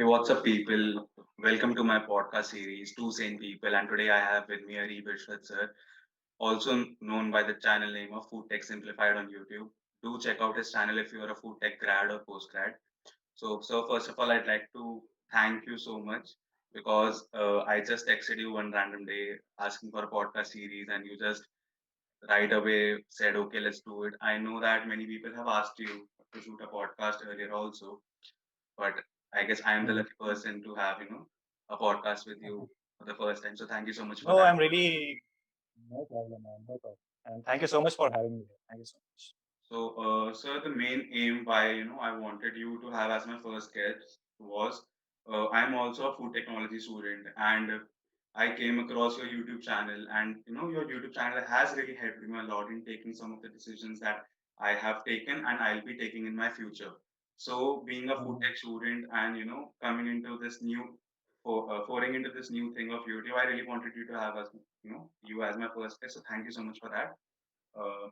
Hey, what's up, people? Welcome to my podcast series, Two Sane People. And today I have with me Ari Bishrat, sir, also known by the channel name of Food Tech Simplified on YouTube. Do check out his channel if you're a food tech grad or post grad. So first of all, I'd like to thank you so much because I just texted you one random day asking for a podcast series, and you just right away said, "Okay, let's do it." I know that many people have asked you to shoot a podcast earlier also, but I guess I am the Mhm. lucky person to have, a podcast with you for the first time. So thank you so much for No, that. I'm really no problem, man. No problem. And thank you so much for having me here. Thank you so much. So, sir, the main aim why, I wanted you to have as my first guest was I'm also a food technology student, and I came across your YouTube channel, and your YouTube channel has really helped me a lot in taking some of the decisions that I have taken and I'll be taking in my future. So, being a food Mhm. tech student and coming into this new foraying into this new thing of YouTube, I really wanted you to have as you as my first guest. So, thank you so much for that. Uh,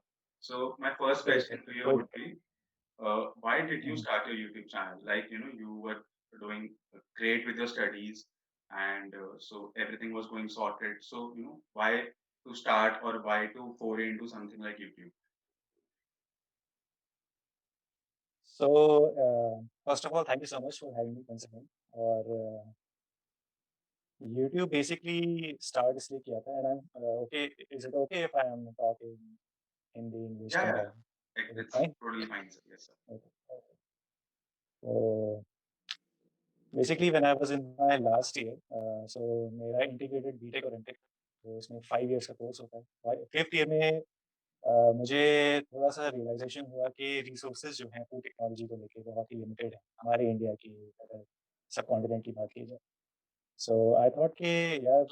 so my first Great, question to you great. would be, why did you Mhm. start your YouTube channel? Like, you were doing great with your studies, and so everything was going sorted. So, why to start or why to foray into something like YouTube? So, first of all, thank you so much for having me once again. और YouTube basically start इसलिए किया था and I'm okay. Is it okay if I am talking Hindi, English Yeah, yeah, combined? Is it it's fine? totally fine, sir. Yes, sir. Okay. Okay. So basically, when I was in my last year, so मेरा integrated BTech और MTech, तो इसमें 5 years का course होता है. 5th year में मुझे थोड़ा-सा रियलाइज़ेशन हुआ कि रिसोर्सेज़ जो हैं फूड टेक्नोलॉजी को लेके बहुत ही लिमिटेड हैं, हमारे इंडिया की अगर सबकॉन्टिनेंट की बात की जाए। सो आई थॉट कि यार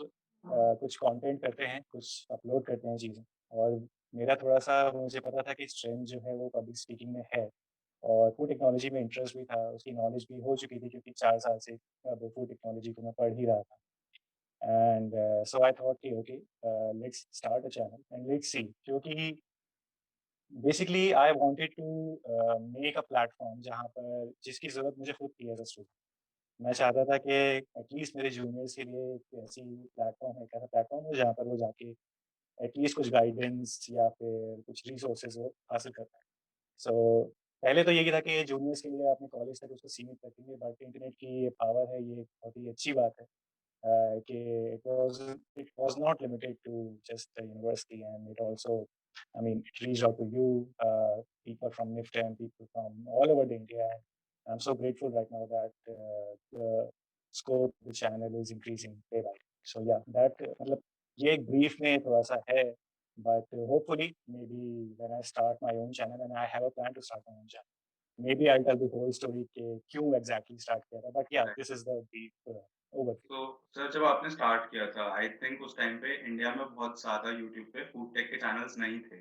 कुछ कंटेंट करते हैं, कुछ अपलोड करते हैं चीज़ें और मेरा थोड़ा-सा मुझे पता था कि स्ट्रेंथ जो है वो पब्लिक स्पीकिंग में है और फूड टेक्नोलॉजी में इंटरेस्ट भी था, उसकी नॉलेज भी हो चुकी थी क्योंकि 4 साल से अब फूड टेक्नोलॉजी को मैं पढ़ ही रहा था। एंड सो आई थॉट कि okay let's start a channel and let's see क्योंकि basically I wanted to make a platform जहाँ पर जिसकी ज़रूरत मुझे खुद थी एज़ अ स्टूडेंट। मैं चाहता था कि एटलीस्ट मेरे जूनियर्स के लिए एक ऐसी प्लेटफॉर्म एक ऐसा प्लेटफॉर्म हो जहाँ पर वो जाके एटलीस्ट कुछ गाइडेंस या फिर कुछ रिसोर्सेज वो हासिल कर पाएँ। सो पहले तो यही था कि जूनियर्स के लिए अपने कॉलेज तक उसको सीमित रखेंगे, बट इंटरनेट की ये पावर है, ये बहुत ही अच्छी बात है कि it was not limited to just the university and it also I mean, it reached out to you, people from NIFTEM, people from all over the India, and I'm so grateful right now that the scope of the channel is increasing day by day. So yeah, that मतलब ये एक brief में थोड़ा सा है, but hopefully maybe when I start my own channel and I have a plan to start my own channel, maybe I'll tell the whole story कि क्यों exactly start किया था. But yeah, this is the brief overview. तो sir जब आपने start किया था I think उस टाइम पे इंडिया में बहुत ज्यादा यूट्यूब पे फूड टेक के चैनल्स नहीं थे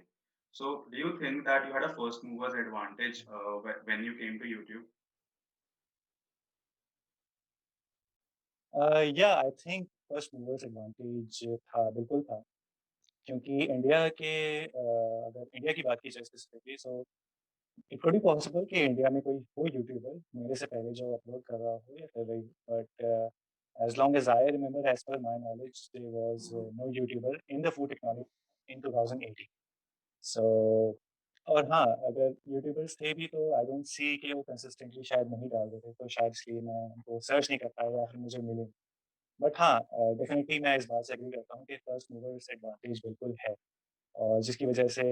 so do you think that you had a first movers advantage when you came to YouTube या I think first movers advantage था, बिल्कुल था। क्योंकि इंडिया के अगर इंडिया की बात की जाए specifically so it could be possible कि इंडिया में कोई हो यूट्यूबर मेरे से पहले जो अपलोड कर रहा हो या कर रही हो but as long as I remember as per my knowledge there was no YouTuber in the food technology in 2018 so और हाँ अगर यूट्यूबर्स थे भी तो आई डोंट सी कि वो कंसिस्टेंटली शायद नहीं डाल रहे थे तो शायद इसलिए मैं उनको सर्च नहीं कर पाया या फिर मुझे मिले बट हाँ डेफिनेटली मैं इस बात से एग्री करता हूँ कि फर्स्ट मूवर्स एडवांटेज बिल्कुल है और जिसकी वजह से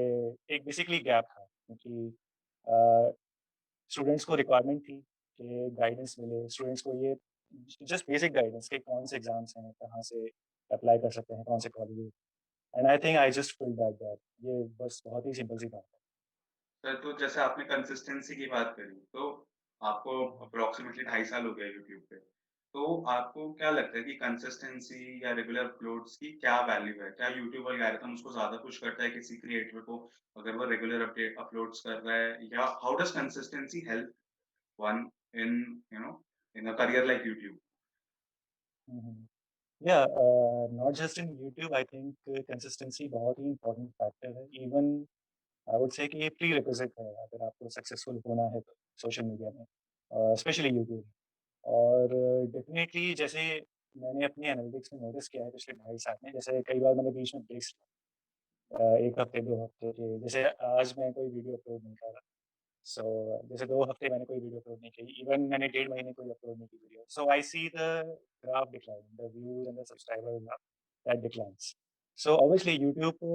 एक बेसिकली गैप था क्योंकि अ, स्टूडेंट्स को रिक्वायरमेंट थी कि गाइडेंस मिले, स्टूडेंट्स को ये जस्ट बेसिक गाइडेंस कि कौन से एग्ज़ाम्स हैं, कहाँ से अप्लाई कर सकते हैं, कौन से colleges and I think I just field that gap. ये बस बहुत ही सिंपल सी बात है। सर तो जैसे आपने कंसिस्टेंसी की बात करी तो आपको अप्रोक्सीमेटली 2.5 साल हो गया यूट्यूब पे तो आपको क्या लगता है कि कंसिस्टेंसी या रेगुलर अपलोड्स की क्या वैल्यू है क्या यूट्यूब एल्गोरिथम उसको ज्यादा पुश करता है किसी क्रिएटर को अगर वो रेगुलर अपडेट अपलोड्स कर रहा है या how does consistency help one in in a career like YouTube. हुँ, हुँ। या not just in YouTube I think consistency बहुत ही इम्पोर्टेंट फैक्टर है। इवन आई वुड से कि ये प्री रिक्विज़िट है अगर आपको सक्सेसफुल होना है तो सोशल मीडिया में स्पेशली यूट्यूब। और डेफ़िनेटली जैसे मैंने अपनी एनालिटिक्स में नोटिस किया है पिछले 2.5 साल में, जैसे कई बार मैंने बीच में ब्रेक्स 1 हफ़्ते, 2 हफ़्ते के, जैसे आज मैं कोई वीडियो अपलोड नहीं कर रहा। सो जैसे 2 हफ़्ते मैंने कोई वीडियो अपलोड नहीं की, इवन मैंने 1.5 महीने कोई अपलोड नहीं की video. So I see the graph decline, the views and the subscriber graph that declines. So obviously YouTube को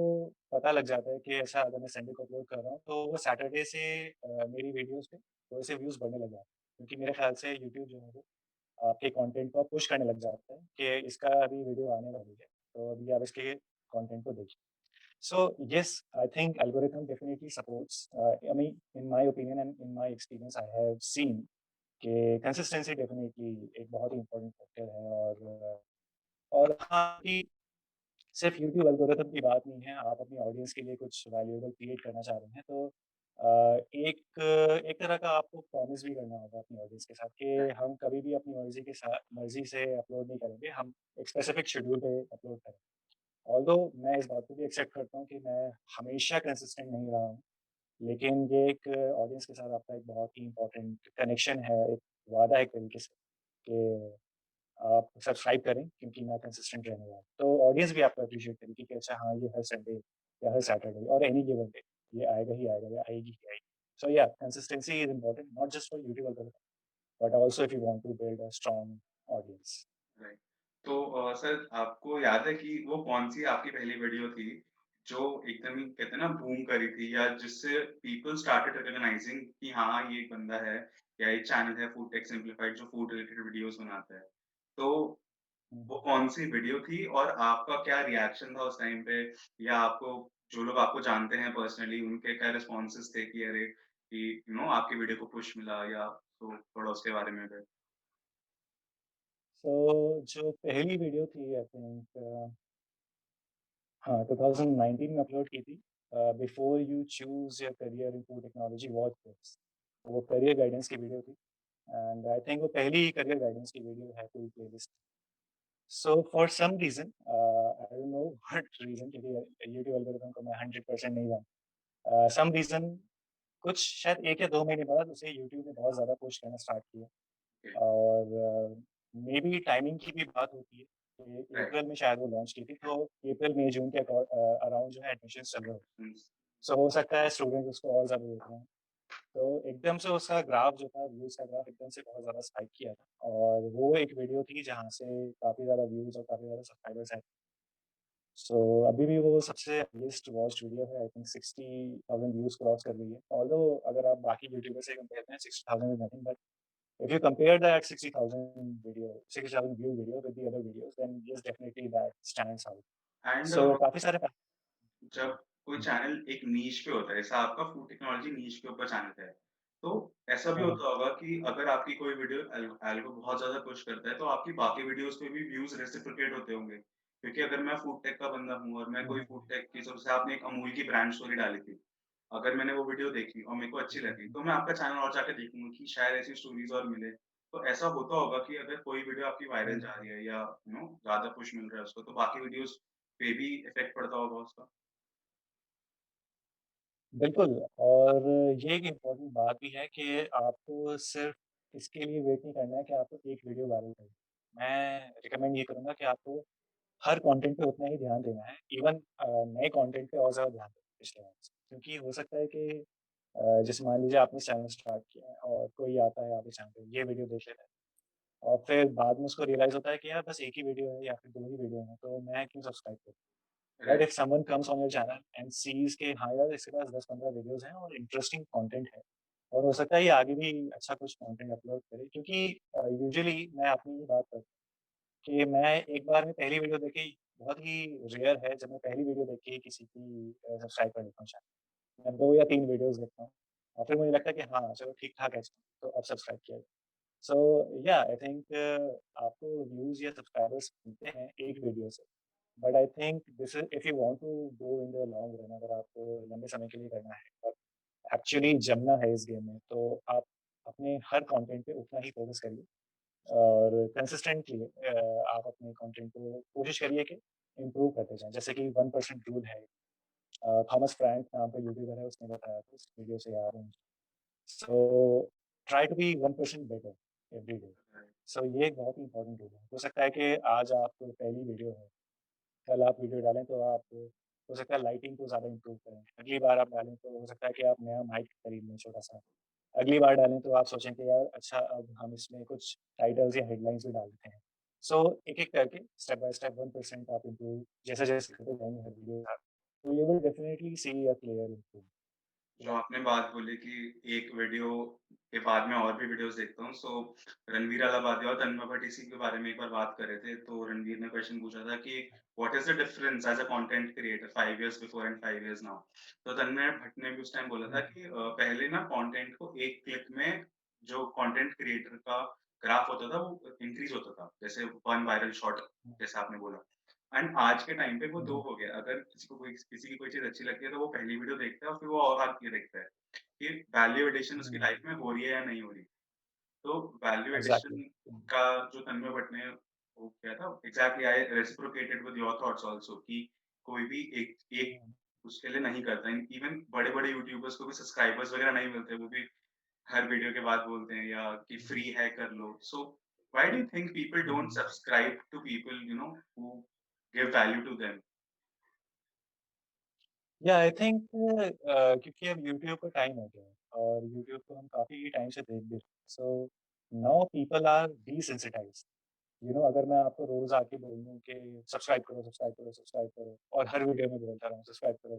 पता लग जाता है कि ऐसा अगर मैं संडे को अपलोड कर रहा हूँ, तो वो सैटरडे से मेरी वीडियोज़ पे थोड़े से व्यूज़ बढ़ने लग जाते हैं। क्योंकि मेरे ख़्याल से यूट्यूब जो है वो आपके कंटेंट को पुश करने लग जाता है कि इसका अभी वीडियो आने वाली है, तो अभी आप इसके कंटेंट को देखिए। So yes, I think algorithm definitely supports. I mean, in my opinion and in my experience, I have seen कि कंसिस्टेंसी डेफिनेटली एक बहुत ही इम्पोर्टेंट फैक्टर है। और हाँ कि सिर्फ यूट्यूब एल्गोरिथम की बात नहीं है, आप अपनी ऑडियंस के लिए कुछ वैल्यूएबल क्रिएट करना चाह रहे हैं, तो एक तरह का आपको प्रॉमिस भी करना होगा अपनी ऑडियंस के साथ कि हम कभी भी अपनी मर्जी से अपलोड नहीं करेंगे, हम एक स्पेसिफिक शेड्यूल पे अपलोड करेंगे। ऑल्दो मैं इस बात को भी एक्सेप्ट करता हूँ कि मैं हमेशा कंसिस्टेंट नहीं रहा हूँ, लेकिन ये एक ऑडियंस के साथ आपका एक बहुत ही इम्पोर्टेंट कनेक्शन है, एक वादा है एक तरीके से कि आप सब्सक्राइब करें क्योंकि मैं कंसिस्टेंट रहने वाला हूँ। तो ऑडियंस भी आपको एप्रिशिएट करेगी कि अच्छा हाँ, ये हर संडे या हर सैटरडे और एनी गिवन डे ये आएगा ही आएगा या आएगी ही आएगी। So yeah consistency is important not just for YouTube algorithm but also if you want to build a strong audience. Right. तो सर आपको याद है कि वो कौन-सी आपकी पहली वीडियो थी, जो एकदम ही कहते हैं ना बूम करी थी या जिससे पीपल स्टार्टेड रिकॉग्नाइजिंग कि हाँ, ये एक बंदा है या एक चैनल है फूड टेक सिम्प्लिफाइड जो फूड रिलेटेड वीडियोज़ बनाता है। तो हुँ, वो कौन-सी वीडियो थी और आपका क्या रिएक्शन था उस टाइम पे? या आपको जो लोग आपको जानते हैं पर्सनली उनके क्या रिस्पॉन्सेज़ थे कि अरे, कि आपकी वीडियो को पुश मिला या तो थोड़ा उसके बारे में फिर? सो जो पहली वीडियो थी आई थिंक हाँ, 2019 में अपलोड की थी। Before you choose your career in food technology what next? वो करियर गाइडेंस की वीडियो थी एंड आई थिंक वो पहली ही करियर गाइडेंस की वीडियो है पूरी playlist. So for some reason I don't know what reason क्योंकि यूट्यूब एल्गोरिथम को मैं 100% नहीं जानता। सम रीज़न कुछ शायद 1 या 2 महीने बाद उसे यूट्यूब ने बहुत ज़्यादा पुश करना स्टार्ट किया। ओके, और मेबी टाइमिंग की भी बात होती है कि राइट। अप्रैल में शायद वो लॉन्च की थी, तो अप्रैल, मई, जून के अराउंड जो है एडमिशन्स चल रहे होते हैं। हुँ, सो हो सकता है स्टूडेंट उसको और ज़्यादा देख रहे हैं। तो एकदम से उसका ग्राफ जो था, व्यूज़ का ग्राफ एकदम से बहुत ज़्यादा स्पाइक किया था और वो एक वीडियो थी जहाँ से काफ़ी ज़्यादा व्यूज़ और काफ़ी ज़्यादा सब्सक्राइबर्स आए। सो अभी भी वो सबसे हाईएस्ट वॉच्ड वीडियो है, आई थिंक 60,000 व्यूज़ क्रॉस कर रही है। ऑल्दो अगर आप बाकी यूट्यूबर से कंपेयर करें 60,000 is nothing but if you compare that 60,000 view video with the other videos, then yes, definitely that stands out. And So काफ़ी सारे जब कोई हुँ, चैनल एक नीश पे होता है, जैसा आपका फूड टेक्नोलॉजी नीश के ऊपर चैनल है, तो ऐसा भी हाँ, होता होगा कि अगर आपकी कोई वीडियो एल्गो बहुत ज़्यादा पुश करता है, तो आपकी बाकी वीडियोज़ पे भी व्यूज़ रेसिप्रोकेट होते होंगे। क्योंकि अगर मैं फूड टेक का बंदा हूँ और मैं हुँ, कोई हुँ, फूड टेक की जैसे आपने एक अमूल की ब्रांड स्टोरी डाली थी। अगर मैंने वो वीडियो देखी और मेरे को अच्छी लगी, हुँ, तो मैं आपका चैनल और जाके देखूँगा कि शायद ऐसी स्टोरीज़ और मिले। तो ऐसा होता होगा कि अगर कोई वीडियो आपकी वायरल हुँ, जा रही है या ज़्यादा पुश मिल रहा है उसको, तो बाकी वीडियोज़ पे भी इफ़ेक्ट पड़ता होगा उसका? बिल्कुल। और ये एक इम्पोर्टेंट बात भी है कि आपको सिर्फ़ इसके लिए वेट नहीं करना है कि आपको एक वीडियो वायरल करनी है। मैं रिकमेंड ये करूँगा कि आपको हर कंटेंट पे उतना ही ध्यान देना है। इवन नए कंटेंट पे और ज़्यादा ध्यान देना है पिछले वाले से। क्योंकि हो सकता है कि जैसे मान लीजिए आपने चैनल स्टार्ट किया है और कोई आता है आपके चैनल पे, ये वीडियो देख लेता है और फिर बाद में उसको रियलाइज़ होता है कि यार बस 1 ही वीडियो है या फिर 2 ही वीडियो हैं, तो मैं क्यों सब्सक्राइब करूँ? But right, if someone comes on your channel and sees के हाँ यार, इसके पास 10-15 वीडियोज़ हैं और इंटरेस्टिंग कंटेंट है और हो सकता है ये आगे भी अच्छा कुछ कंटेंट अपलोड करे, क्योंकि यूजुअली मैं अपनी ही बात करूँ कि मैं एक बार में पहली वीडियो देख के ही बहुत ही रेयर है जब मैं पहली वीडियो देख के ही किसी की सब्सक्राइब कर लेता हूँ चैनल। मैं 2 या 3 वीडियोज़ देखता हूँ और फिर मुझे लगता है कि हाँ, चलो ठीक-ठाक है इसमें, तो अब सब्सक्राइब किया जाए। सो या आई थिंक आपको व्यूज़ या सब्सक्राइबर्स मिलते हैं एक वीडियो से, but I think this is if you want to go in the long run, अगर आपको लंबे समय के लिए करना है और एक्चुअली जमना है इस गेम में, तो आप अपने हर कंटेंट पे उतना ही फ़ोकस करिए और कंसिस्टेंटली आप अपने कंटेंट को कोशिश करिए कि इम्प्रूव करते जाएँ। जैसे कि 1% रूल है, थॉमस फ्रैंक नाम का यूट्यूबर है, उसने बताया था, उस वीडियो से याद है मुझे। So try to be 1% better. Every day. Right, so ये एक बहुत ही इम्पोर्टेंट रूल है। हो सकता है कि आज आप पहली वीडियो है, कल आप वीडियो डालें तो आप हो सकता है लाइटिंग को ज़्यादा इम्प्रूव करें। अगली बार आप डालें तो हो सकता है कि आप नया माइक खरीद लें छोटा-सा। अगली बार डालें तो आप सोचें कि यार अच्छा अब हम इसमें कुछ टाइटल्स या हेडलाइन्स भी डाल देते हैं। सो एक-एक करके स्टेप बाय स्टेप 1% आप इम्प्रूव जैसे-जैसे करते जाएँगे हर वीडियो का, तो you will definitely see a clear improve. जो आपने बात बोली कि एक वीडियो के बाद मैं और भी वीडियोज़ देखता हूँ, सो रणवीर अलाहाबादी और तन्मय भट्ट इसी के बारे में एक बार बात कर रहे थे, तो रणवीर ने क्वेश्चन पूछा था कि what is the difference as a content creator 5 years before and 5 years now? तो तन्मय भट्ट ने भी उस टाइम बोला था हुँ, कि पहले ना कंटेंट को एक क्लिक में जो कंटेंट क्रिएटर का ग्राफ होता था, वो इंक्रीज़ होता था। जैसे वन वायरल शॉट हुँ, जैसा आपने बोला। एंड आज के टाइम पे वो हुँ, 2 हुँ, हो गया। अगर किसी की कोई चीज़ अच्छी लगती है, तो वो पहली वीडियो देखता है और फिर वो और आगे देखता है, कि वैल्यू एडिशन उसकी हुँ, लाइफ में हो रही है या नहीं हो रही। तो वैल्यू एग्ज़ैक्टली। एडिशन का जो तन्मय भट्ट ने वो किया था, exactly I reciprocated with your thoughts also कि कोई भी एक एक हुँ, उसके लिए नहीं करता। इवन बड़े-बड़े यूट्यूबर्स को भी सब्सक्राइबर्स वगैरह नहीं मिलते, वो भी हर वीडियो के बाद बोलते हैं या कि हुँ, फ्री है कर लो। So why do you think people hmm, don't hmm. Subscribe to people who give value to them? या आई थिंक क्योंकि अब यूट्यूब का टाइम हो गया है और यूट्यूब को हम काफ़ी टाइम से देख भी रहे हैं। So now people are desensitized. अगर मैं आपको रोज़ आके बोल दूँ कि सब्सक्राइब करो, सब्सक्राइब करो, सब्सक्राइब करो और हर वीडियो में बोलता रहूँ सब्सक्राइब करो,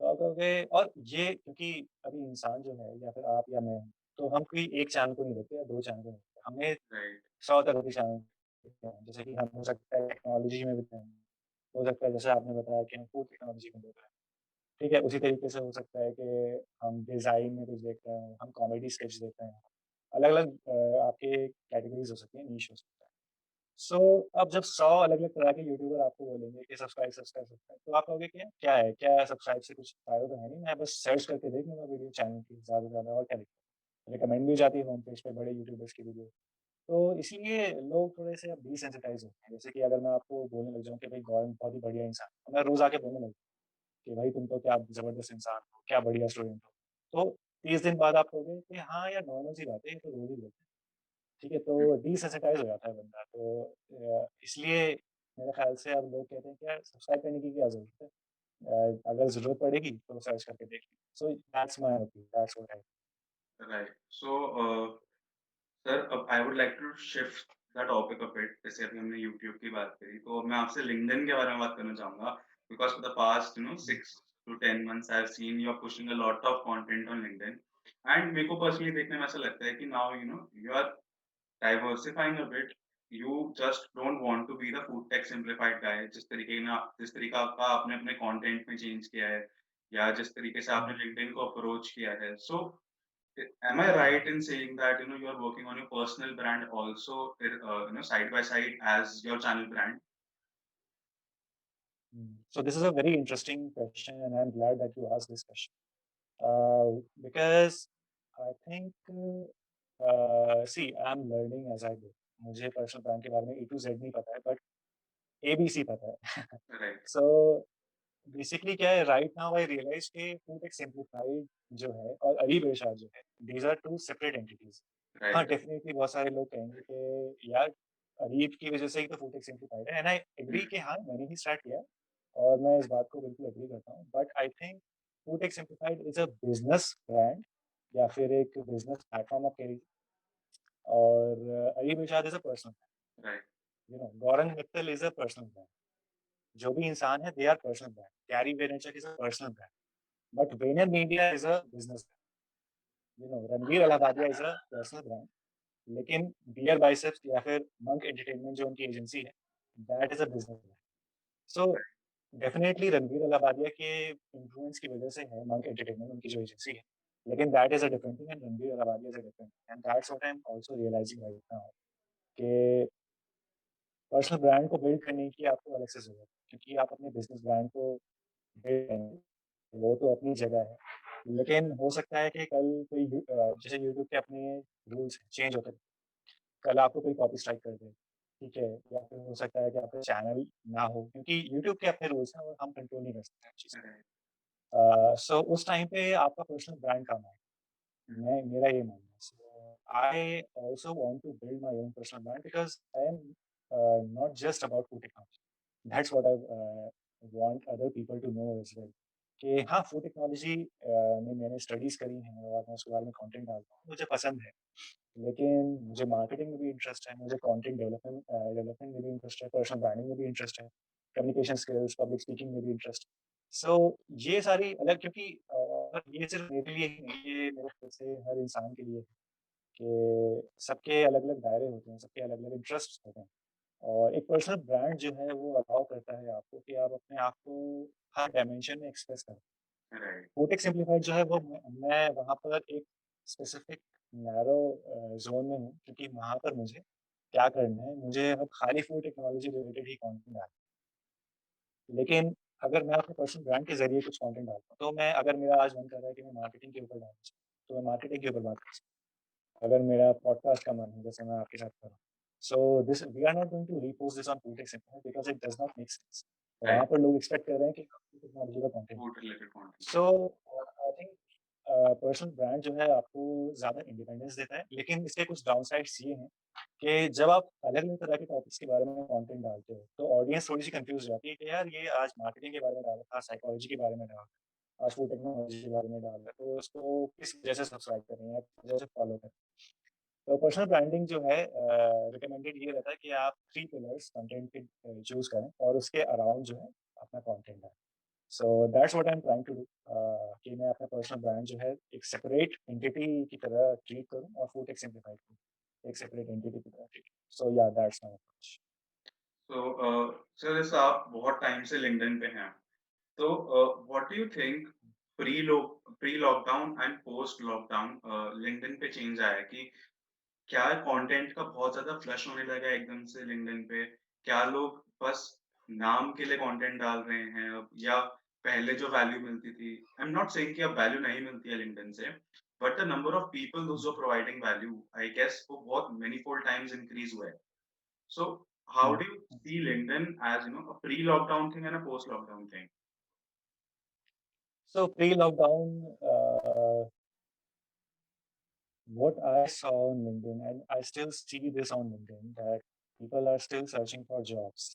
तो आप कहोगे और ये क्योंकि अभी इंसान जो है या फिर आप या मैं, तो हम कोई एक चैनल को नहीं देखते या 2 चैनल को नहीं देखते। हमें राइट, 100 तरह के चैनल देखते हैं। जैसे कि हम हो सकता है टेक्नोलॉजी में भी हैं, हो सकता है जैसे आपने बताया कि हम फूड टेक्नोलॉजी में देख रहे हैं। ठीक है, उसी तरीके से हो सकता है कि हम डिज़ाइन में कुछ देख रहे हों, हम कॉमेडी स्केच देख रहे हैं। अलग-अलग आपके कैटेगरीज़ हो सकती हैं, नीश हो सकता है। सो अब जब 100 अलग-अलग तरह के यूट्यूबर आपको बोलेंगे कि सब्सक्राइब, सब्सक्राइब, सब्सक्राइब, तो आप कहोगे कि क्या है? क्या सब्सक्राइब से कुछ फ़ायदा तो है नहीं, मैं बस सर्च करके देख लूँगा वीडियो चैनल की ज़्यादा से ज़्यादा और क्या दिक्कत है? रिकमेंड भी हो जाती है होम पेज पे बड़े यूट्यूबर्स की वीडियो। तो इसीलिए लोग थोड़े से अब डिसेंसिटाइज़ होते हैं। जैसे कि अगर मैं आपको बोलने लग जाऊँ कि भई गौरव बहुत ही बढ़िया इंसान है, तो मैं रोज़ आके बोलने लगूँ कि भाई तुम तो क्या ज़बरदस्त इंसान हो, क्या बढ़िया स्टूडेंट हो। तो 30 दिन बाद आप कहोगे कि हाँ यार नॉर्मल सी बात है, ये तो रोज़ ही बोलते हैं। ठीक है, हुँ, तो डिसेंसिटाइज़ हो जाता है बंदा। तो इसलिए मेरे ख़्याल से अब लोग कहते हैं कि यार सब्सक्राइब करने की क्या ज़रूरत है? अगर ज़रूरत पड़ेगी तो सर्च करके देख लें। So that's my opinion, that's what I right. So sir, अब I would like to shift the topic a bit. जैसे अभी हमने यूट्यूब की बात करी, तो अब मैं आपसे लिंक्डइन के बारे में बात करना चाहूँगा। Because for the past 6 to 10 months I have seen you are pushing a lot of content on LinkedIn. And मेरे को पर्सनली देखने में ऐसा लगता है कि now you are diversifying a bit. You just don't want to be the food tech simplified guy. जिस तरीका का आपने अपने कंटेंट में चेंज किया है या जिस तरीके से आपने लिंक्डइन को अप्रोच किया है। सो am I right in saying that you are working on your personal brand also, side by side as your channel brand? So this is a very interesting question and I'm glad that you asked this question. Because I think see I'm learning as I go. मुझे personal brand के बारे में ए to Z नहीं पता है but ABC पता है। Right, सो basically क्या है राइट नाउ आई रियलाइज कि फूड टेक सिम्प्लीफाइड जो है और अलीब इरशाद जो है these are two separate entities. हाँ right. डेफिनेटली बहुत सारे लोग कहेंगे कि यार अलीब की वजह से ही तो फूड टेक सिम्प्लीफाइड है एंड आई एग्री Mm, कि हाँ मैंने ही स्टार्ट किया और मैं इस बात को बिल्कुल एग्री करता हूँ but I think food tech simplified is a business brand या फिर एक बिजनेस प्लेटफॉर्म ऑफ कैरी और अलीब Irshad is a personal right, Gaurang Mittal is a personal brand. जो भी इंसान है they are personal brand. Gary Vaynerchuk is a personal brand but Vayner Media is a business brand. Ranveer Allahbadia is a personal brand लेकिन Beer Biceps या फिर Monk Entertainment जो उनकी agency है that is a business brand. So definitely Ranveer Allahbadia के influence की वजह से है मंक एंटरटेनमेंट उनकी जो एजेंसी है लेकिन that is a different thing and Ranveer Allahbadia is a different and that's what I am also realising right now कि पर्सनल ब्रांड को बिल्ड करने की आपको अलग से जरूरत है क्योंकि आप अपने बिजनेस ब्रांड को बिल्ड करेंगे वो तो अपनी जगह है। लेकिन हो सकता है कि कल कोई जैसे यूट्यूब के अपने रूल्स चेंज होते हैं। कल आपको कोई कॉपी स्ट्राइक कर दे, ठीक है? या फिर हो सकता है कि आपका चैनल ना हो क्योंकि यूट्यूब के अपने रूल्स हैं और हम कंट्रोल नहीं कर सकते हैं उस चीज़ right. सो उस टाइम पे आपका पर्सनल ब्रांड काम आएगा। Mm. मैं मेरा ये मानना है। सो I also want to build my own personal brand because I am not just about food technology. That's what I want other people to know as well. कि हाँ फूड टेक्नोलॉजी में मैंने स्टडीज करी हैं और मैं उसके बारे में कंटेंट डालता हूँ, मुझे पसंद है। लेकिन मुझे मार्केटिंग में भी इंटरेस्ट है, मुझे कंटेंट डेवलपमेंट में भी इंटरेस्ट है, पर्सनल ब्रांडिंग में भी इंटरेस्ट है, कम्युनिकेशन स्किल्स, पब्लिक स्पीकिंग में भी इंटरेस्ट है। सो ये सारी अलग क्योंकि ये सिर्फ मेरे लिए ही नहीं, ये मेरे ख्याल से हर इंसान के लिए है कि सबके अलग-अलग दायरे होते हैं, सबके अलग-अलग इंटरेस्ट्स होते हैं। और एक पर्सनल ब्रांड जो है वो अलाउ करता है आपको कि आप अपने आप को हर डायमेंशन में एक्सप्रेस करें। राइट। कोटेक सिम्प्लीफाइड जो है वो मैं वहाँ पर एक स्पेसिफिक नैरो ज़ोन में हूँ क्योंकि वहाँ पर मुझे क्या करना है, मुझे अब खाली फूड टेक्नोलॉजी रिलेटेड ही कंटेंट डालना है। लेकिन अगर मैं अपने पर्सनल ब्रांड के ज़रिए कुछ कंटेंट डालता हूँ, तो मैं अगर मेरा आज मन कर रहा है कि मैं मार्केटिंग के ऊपर डालना चाहूँ, तो मैं मार्केटिंग के ऊपर बात कर सकता हूँ। अगर मेरा पॉडकास्ट का मन है, जैसे मैं आपके साथ कर रहा हूँ, so this we are not going to repost this on कोटेक simplified because it does not make sense. वहाँ राइट। पर लोग एक्सपेक्ट कर रहे हैं कि टेक्नोलॉजी का content. Food related content. So I think personal brand जो है आपको ज़्यादा इंडिपेंडेंस देता है, लेकिन इसके कुछ डाउनसाइड्स ये हैं कि जब आप अलग-अलग तरह के टॉपिक्स के बारे में कंटेंट डालते हो, तो ऑडियंस थोड़ी-सी कन्फ्यूज़ हो जाती है कि यार ये आज मार्केटिंग के बारे में डाल रहा था, साइकोलॉजी के बारे में डाल रहा है, आज फूड टेक्नोलॉजी के बारे में डाल रहा है, तो उसको किस वजह से सब्सक्राइब करें या किस वजह से फॉलो करें। तो पर्सनल ब्रांडिंग जो है रिकमेंडेड ये रहता है कि आप 3 पिलर्स कंटेंट के चूज़ करें और उसके अराउंड जो है अपना कंटेंट डालें। So that's what I am trying to do कि मैं अपना पर्सनल ब्रांड जो है एक सेपरेट एंटिटी की तरह ट्रीट करूँ और फूड टेक सिम्प्लीफाइड करूँ एक सेपरेट एंटिटी की तरह treat. So yeah that's my approach. तो सर जैसे आप बहुत टाइम से लिंक्डइन पे हैं, तो what do you think pre lockdown and post lockdown LinkedIn पे चेंज आया है कि क्या कंटेंट का बहुत ज़्यादा फ्लश होने लगा है एकदम से लिंक्डइन पे? क्या लोग बस नाम के लिए कंटेंट डाल रहे हैं अब, या पहले जो वैल्यू मिलती थी, आई एम नॉट सेइंग कि अब वैल्यू नहीं मिलती है लिंक्डइन से, but the number of people those who are providing value, I guess वो बहुत मेनी फोल्ड टाइम्स इंक्रीज़ हुआ है। So how do you see LinkedIn as, a pre-lockdown thing and a post-lockdown thing? So pre lockdown what I saw on LinkedIn, and I still see this on LinkedIn, that people are still searching for jobs.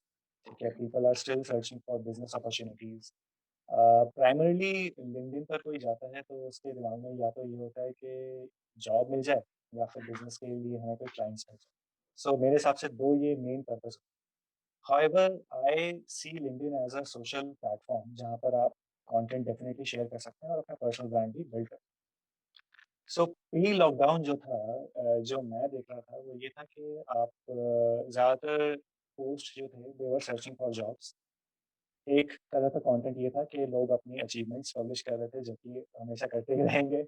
Okay, Okay. people are still searching for business opportunities. Primarily LinkedIn पर कोई जाता है तो उसके दिमाग में या तो ये होता है कि जॉब मिल जाए या फिर बिजनेस के लिए हमें कोई क्लाइंट्स मिल जाए। सो मेरे हिसाब से दो ये main purpose. However I see LinkedIn as a social platform जहाँ पर आप कंटेंट डेफिनेटली शेयर कर सकते हैं और अपना पर्सनल ब्रांड भी बिल्ड कर। सो प्री लॉकडाउन जो था जो मैं देख रहा था वो ये था कि आप ज़्यादातर पोस्ट जो थे दे वर सर्चिंग फॉर जॉब्स। एक तरह का कंटेंट ये था कि लोग अपनी अचीवमेंट्स पब्लिश कर रहे थे, जो कि हमेशा करते ही रहेंगे।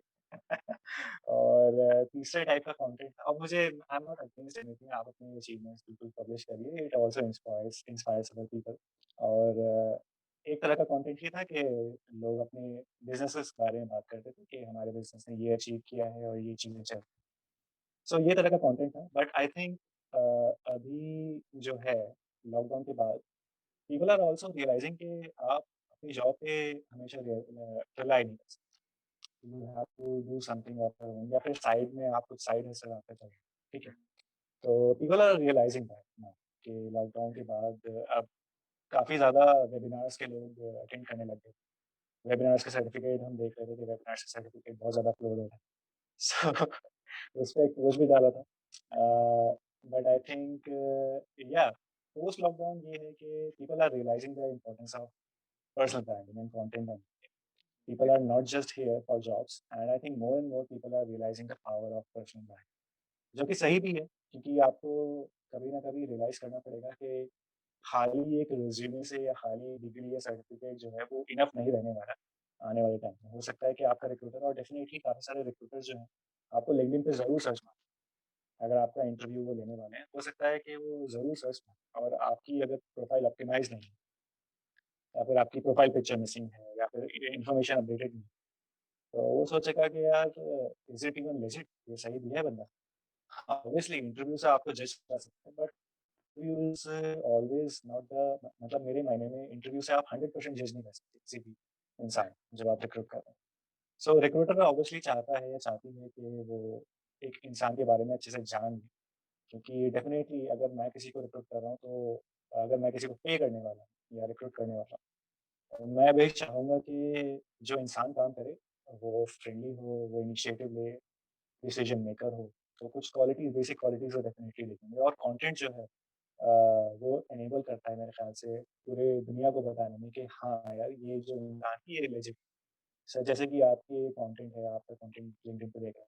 और तीसरे टाइप का कंटेंट था और मुझे I am not against anything, आप अपनी अचीवमेंट्स बिल्कुल पब्लिश करिए, it also inspires other people. और एक तरह का कंटेंट ये था कि लोग अपने बिज़नेसेस के बारे में बात करते थे कि हमारे बिज़नेस ने ये अचीव किया है और ये चीज़ें चल। सो ये तरह का कंटेंट था, बट आई थिंक अभी जो है लॉकडाउन के बाद पीपल आर आल्सो रियलाइजिंग कि आप अपनी जॉब पे हमेशा रिलाई नहीं कर सकते। You have to do something of your own या फिर साइड में आप कुछ साइड हसल आपका चल रहा है, ठीक है? तो people are realising that now कि लॉकडाउन के बाद अब काफ़ी ज़्यादा वेबिनार्स के लोग अटेंड करने लग गए। वेबिनार्स के सर्टिफिकेट हम देख रहे थे कि वेबिनार्स के सर्टिफिकेट बहुत ज़्यादा अपलोड हो रहे हैं। सो उस पे एक पोस्ट भी डाला था। But I think yeah post lockdown ये है कि people are realising the importance of personal branding and content and people are not just here for jobs and I think more and more people are realizing the power of personal brand जो कि सही भी है क्योंकि आपको कभी ना कभी रियलाइज करना पड़ेगा कि खाली एक रिज्यूमे से या खाली डिग्री या सर्टिफिकेट जो है वो इनफ नहीं रहने वाला आने वाले टाइम में। हो सकता है कि आपका रिक्रूटर और डेफिनेटली काफ़ी सारे रिक्रूटर जो हैं आपको लिंक्डइन पे ज़रूर सर्च मारें। अगर आपका इंटरव्यू वो लेने वाले हैं हो सकता है कि वो ज़रूर सर्च मारें और आपकी अगर प्रोफाइल ऑप्टिमाइज नहीं है या फिर आपकी प्रोफाइल पिक्चर मिसिंग है या फिर इन्फॉर्मेशन अपडेटेड नहीं है, तो वो सोचेगा कि यार इज़ इट इवन लेजिट, ये सही दिया है बंदा। ऑब्वियसली इंटरव्यू से आपको जज कर सकते हैं but interview is always not the मतलब मेरे मायने में इंटरव्यू से आप 100% जज नहीं कर सकते किसी भी इंसान को जब आप रिक्रूट कर रहे हैं। सो रिक्रूटर ऑब्वियसली चाहता है या चाहती है कि वो एक इंसान के बारे में अच्छे से जान लें। क्योंकि डेफ़िनेटली अगर मैं किसी को रिक्रूट कर रहा हूँ, तो अगर मैं किसी को पे करने वाला हूँ या रिक्रूट करने वाला हूँ, तो मैं भी चाहूँगा कि जो इंसान काम करे, वो फ्रेंडली हो, वो इनिशिएटिव ले, डिसीजन मेकर हो। तो कुछ क्वालिटीज़, बेसिक क्वालिटीज़ वो डेफ़िनेटली देखेंगे, और कंटेंट जो है वो एनेबल करता है मेरे ख़्याल से पूरे दुनिया को बताने में कि हाँ यार, ये जो इंसान है ये लेजिट। सर, जैसे कि आपके कंटेंट है, आपका कंटेंट लिंक्डइन पे देखा है,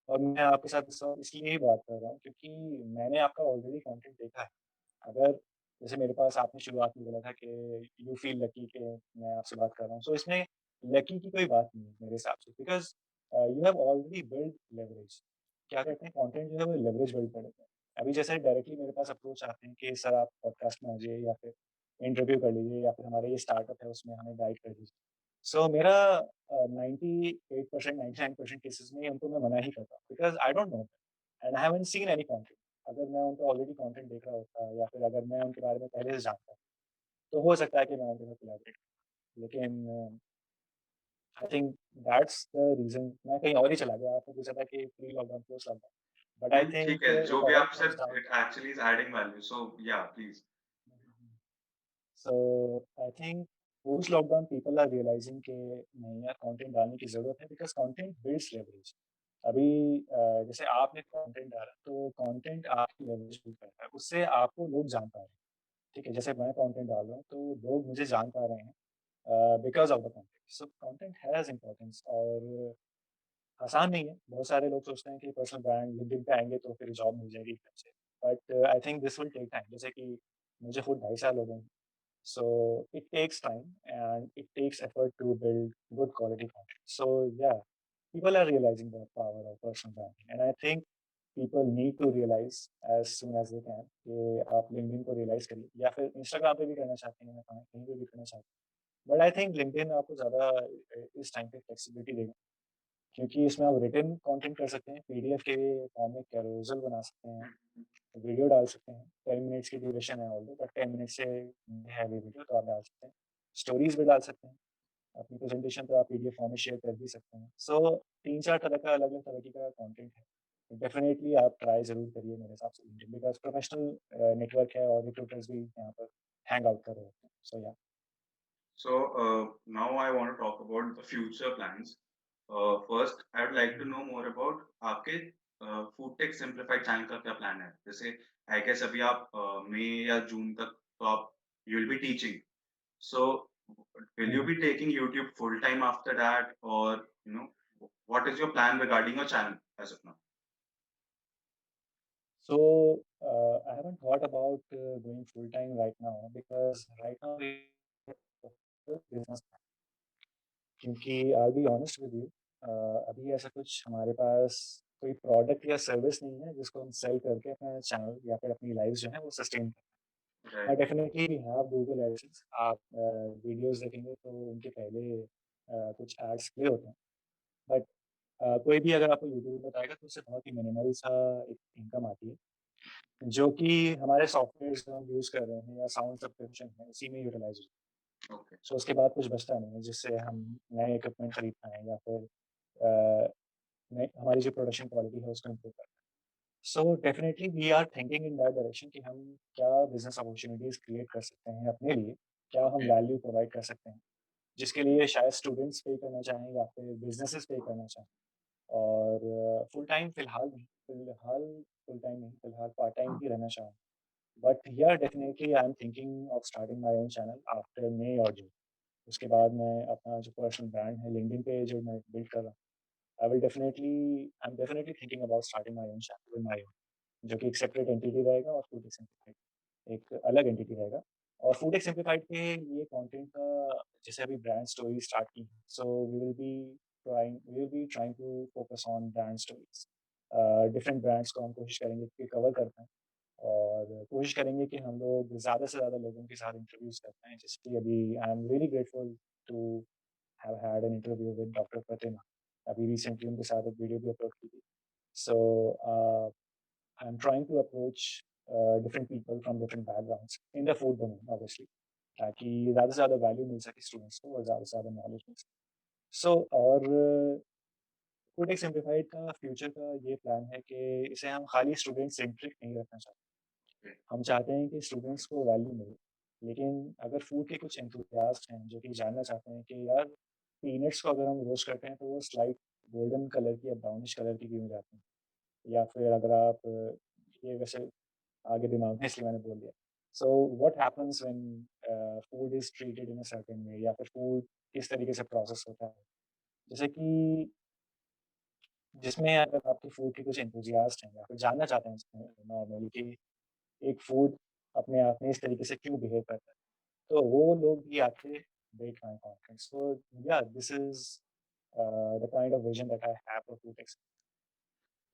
और मैं आपके साथ इसलिए ही बात कर रहा हूँ क्योंकि मैंने आपका ऑलरेडी कंटेंट देखा है। अगर जैसे मेरे पास आपने शुरुआत में बोला था कि यू फील लकी कि मैं आपसे बात कर रहा हूँ। सो इसमें लकी की कोई बात नहीं है मेरे हिसाब से, because you have already build leverage. क्या कहते हैं, कंटेंट जो है वो लेवरेज बिल्ड कर देता है। अभी जैसे डायरेक्टली मेरे पास अप्रोच आते हैं कि सर आप पॉडकास्ट में आ जाइए, या फिर इंटरव्यू कर लीजिए, या फिर हमारा ये स्टार्टअप है उसमें हमें गाइड कर दीजिए। सो मेरा 98% 99% केसेज़ में उनको मैं मना ही करता हूँ, because I don't no and I haven't seen any content. अगर मैं उनका ऑलरेडी कंटेंट देख रहा होता, या फिर अगर मैं उनके बारे में पहले से जानता, तो हो सकता है कि मैं उनके साथ कोलैबोरेट करूँ। लेकिन I think that's the reason. मैं कहीं और ही चला गया, आपने पूछा था कि pre lockdown, post lockdown, but I नहीं, ठीक थिंक है, जो इट भी ऑल आप comes said, down. it actually is adding value. So yeah, please. So I think post lockdown people are realising कि नहीं यार, कंटेंट डालने की ज़रूरत है, बिकॉज़ कंटेंट बिल्ड्स लेवरेज। अभी जैसे आपने कंटेंट डाला, तो कंटेंट आपकी लेवरेज बिल्ड करता है, उससे आपको लोग जान पा रहे हैं। ठीक है, जैसे मैं कंटेंट डाल रहा हूँ, तो लोग मुझे जान पा रहे हैं because of the content. So content has importance, और आसान नहीं है। बहुत सारे लोग सोचते हैं कि पर्सनल ब्रांड लिंक्डइन पे आएँगे तो फिर जॉब मिल जाएगी एकदम से। But I think this will take time. जैसे कि मुझे खुद 2.5 साल हो गए हैं। So it takes time and it takes effort to build good quality content. So yeah, people are realizing the power of personal branding, and I think people need to realize as soon as they can कि आप LinkedIn को realize करिए, या फिर Instagram पे भी करना चाहते हैं, या कहीं पे भी करना चाहते हैं। बट आई थिंक LinkedIn आपको ज़्यादा इस टाइम पे फ्लेक्सिबिलिटी देगा, क्योंकि इसमें आप रिटन कंटेंट कर सकते हैं, पीडीएफ के फॉर्म में कैरोसेल बना सकते हैं, वीडियो डाल सकते हैं। 10 मिनट्स की ड्यूरेशन है ऑल्दो, बट 10 मिनट से है वो वीडियो, तो आप डाल सकते हैं। स्टोरीज़ भी डाल सकते हैं। अपनी प्रेज़ेंटेशन तो आप पीडीएफ फॉर्म में शेयर कर भी सकते हैं। सो 3-4 तरह का अलग-अलग तरीके का कंटेंट है। डेफ़िनेटली आप ट्राई ज़रूर करिए मेरे हिसाब से लिंक्डइन, बिकॉज़ प्रोफ़ेशनल नेटवर्क है, और रिक्रूटर्स भी यहाँ पर हैंग आउट कर रहे होते हैं। सो या So now I want to talk about the future plans. First, I would like to hmm, know more about आपके फूड टेक सिंप्लीफाइड चैनल का क्या प्लान है? जैसे आई गेस अभी आप मई या जून तक तो आप you will be teaching. So will hmm, you hmm. be taking YouTube full time after that, or you know what is your plan regarding your channel as of now? So I haven't thought about going full time right now, because right now business, क्योंकि आई be honest with you, अभी ऐसा कुछ हमारे पास कोई product या service नहीं है जिसको हम सेल करके अपना चैनल या फिर अपनी लाइफ जो है वो सस्टेन करें। हाँ, Right. Definitely we have Google AdSense. आप वीडियोस देखेंगे तो उनके पहले कुछ एड्स प्ले होते हैं, बट कोई भी अगर आपको यूट्यूब में बताएगा तो उससे बहुत ही मिनिमल सा एक इनकम आती है, जो कि हमारे सॉफ्टवेयर जो हम यूज़ कर रहे हैं या साउंड सब्सक्रिप्शन है उसी में यूटिलाइज होती है। Okay. सो उसके बाद कुछ बचता नहीं है जिससे हम नए इक्विपमेंट खरीद पाएँ, या फिर अ, नए हमारी जो प्रोडक्शन क्वालिटी है उसको इम्प्रूव कर। So definitely we are thinking in that direction कि हम क्या बिज़नेस अपॉर्च्युनिटीज़ क्रिएट कर सकते हैं अपने लिए, क्या हम Okay. वैल्यू प्रोवाइड कर सकते हैं, जिसके लिए शायद स्टूडेंट्स पे करना चाहें या फिर बिज़नेसेस पे करना चाहें। और फुल टाइम फुल टाइम नहीं, फिलहाल पार्ट टाइम ही रहना चाहूँ। बट या definitely I am thinking of starting my own channel after May और जून। उसके बाद मैं अपना जो पर्सनल ब्रांड है लिंक्डइन पे जो मैं बिल्ड कर रहा हूँ, I am definitely thinking about starting my own channel with my own, जो कि एक सेपरेट एंटिटी रहेगा, और फूड सिम्प्लीफाइड एक अलग एंटिटी रहेगा। और फूड टेक सिम्प्लीफाइड के ये कंटेंट का जैसे अभी ब्रांड स्टोरी स्टार्ट की है, so we will be trying to focus on brand stories. Different brands को हम कोशिश करेंगे कि कवर कर पाएँ, और कोशिश करेंगे कि हम लोग ज़्यादा से ज़्यादा लोगों के साथ इंटरव्यूज़ कर पाएँ। जैसे कि अभी I am really grateful to have had an interview with doctor Pratima. अभी रिसेंटली उनके साथ एक वीडियो भी अपलोड की थी। सो I'm trying to approach different people from different backgrounds in the food domain, obviously, ताकि ज़्यादा से ज़्यादा वैल्यू मिल सके स्टूडेंट्स को, और ज़्यादा से ज़्यादा नॉलेज मिल सके। सो और कोडेक्स सिम्प्लीफाइड का फ्यूचर का ये प्लान है कि इसे हम खाली स्टूडेंट सेंट्रिक नहीं रखना चाहते। हम चाहते हैं कि स्टूडेंट्स को वैल्यू मिले, लेकिन अगर फूड के कुछ एंथुसियास्ट हैं जो कि जानना चाहते हैं कि यार पीनट्स को अगर हम रोस्ट करते हैं तो वो स्लाइट गोल्डन कलर की या ब्राउनिश कलर की क्यों हो जाती हैं? या फिर अगर आप ये वैसे आगे दिमाग में इसलिए मैंने बोल दिया। So what happens when food is treated in a certain way या फिर फूड किस तरीके से प्रोसेस होता है? जैसे कि जिसमें अगर आपके फूड के कुछ एंथुसियास्ट हैं या फिर जानना चाहते हैं नॉर्मली कि एक फूड अपने आप में इस तरीके से क्यों बिहेव करता है, तो वो लोग भी आके देख पाएँ content. So yeah this is the kind of vision that I have for food techs.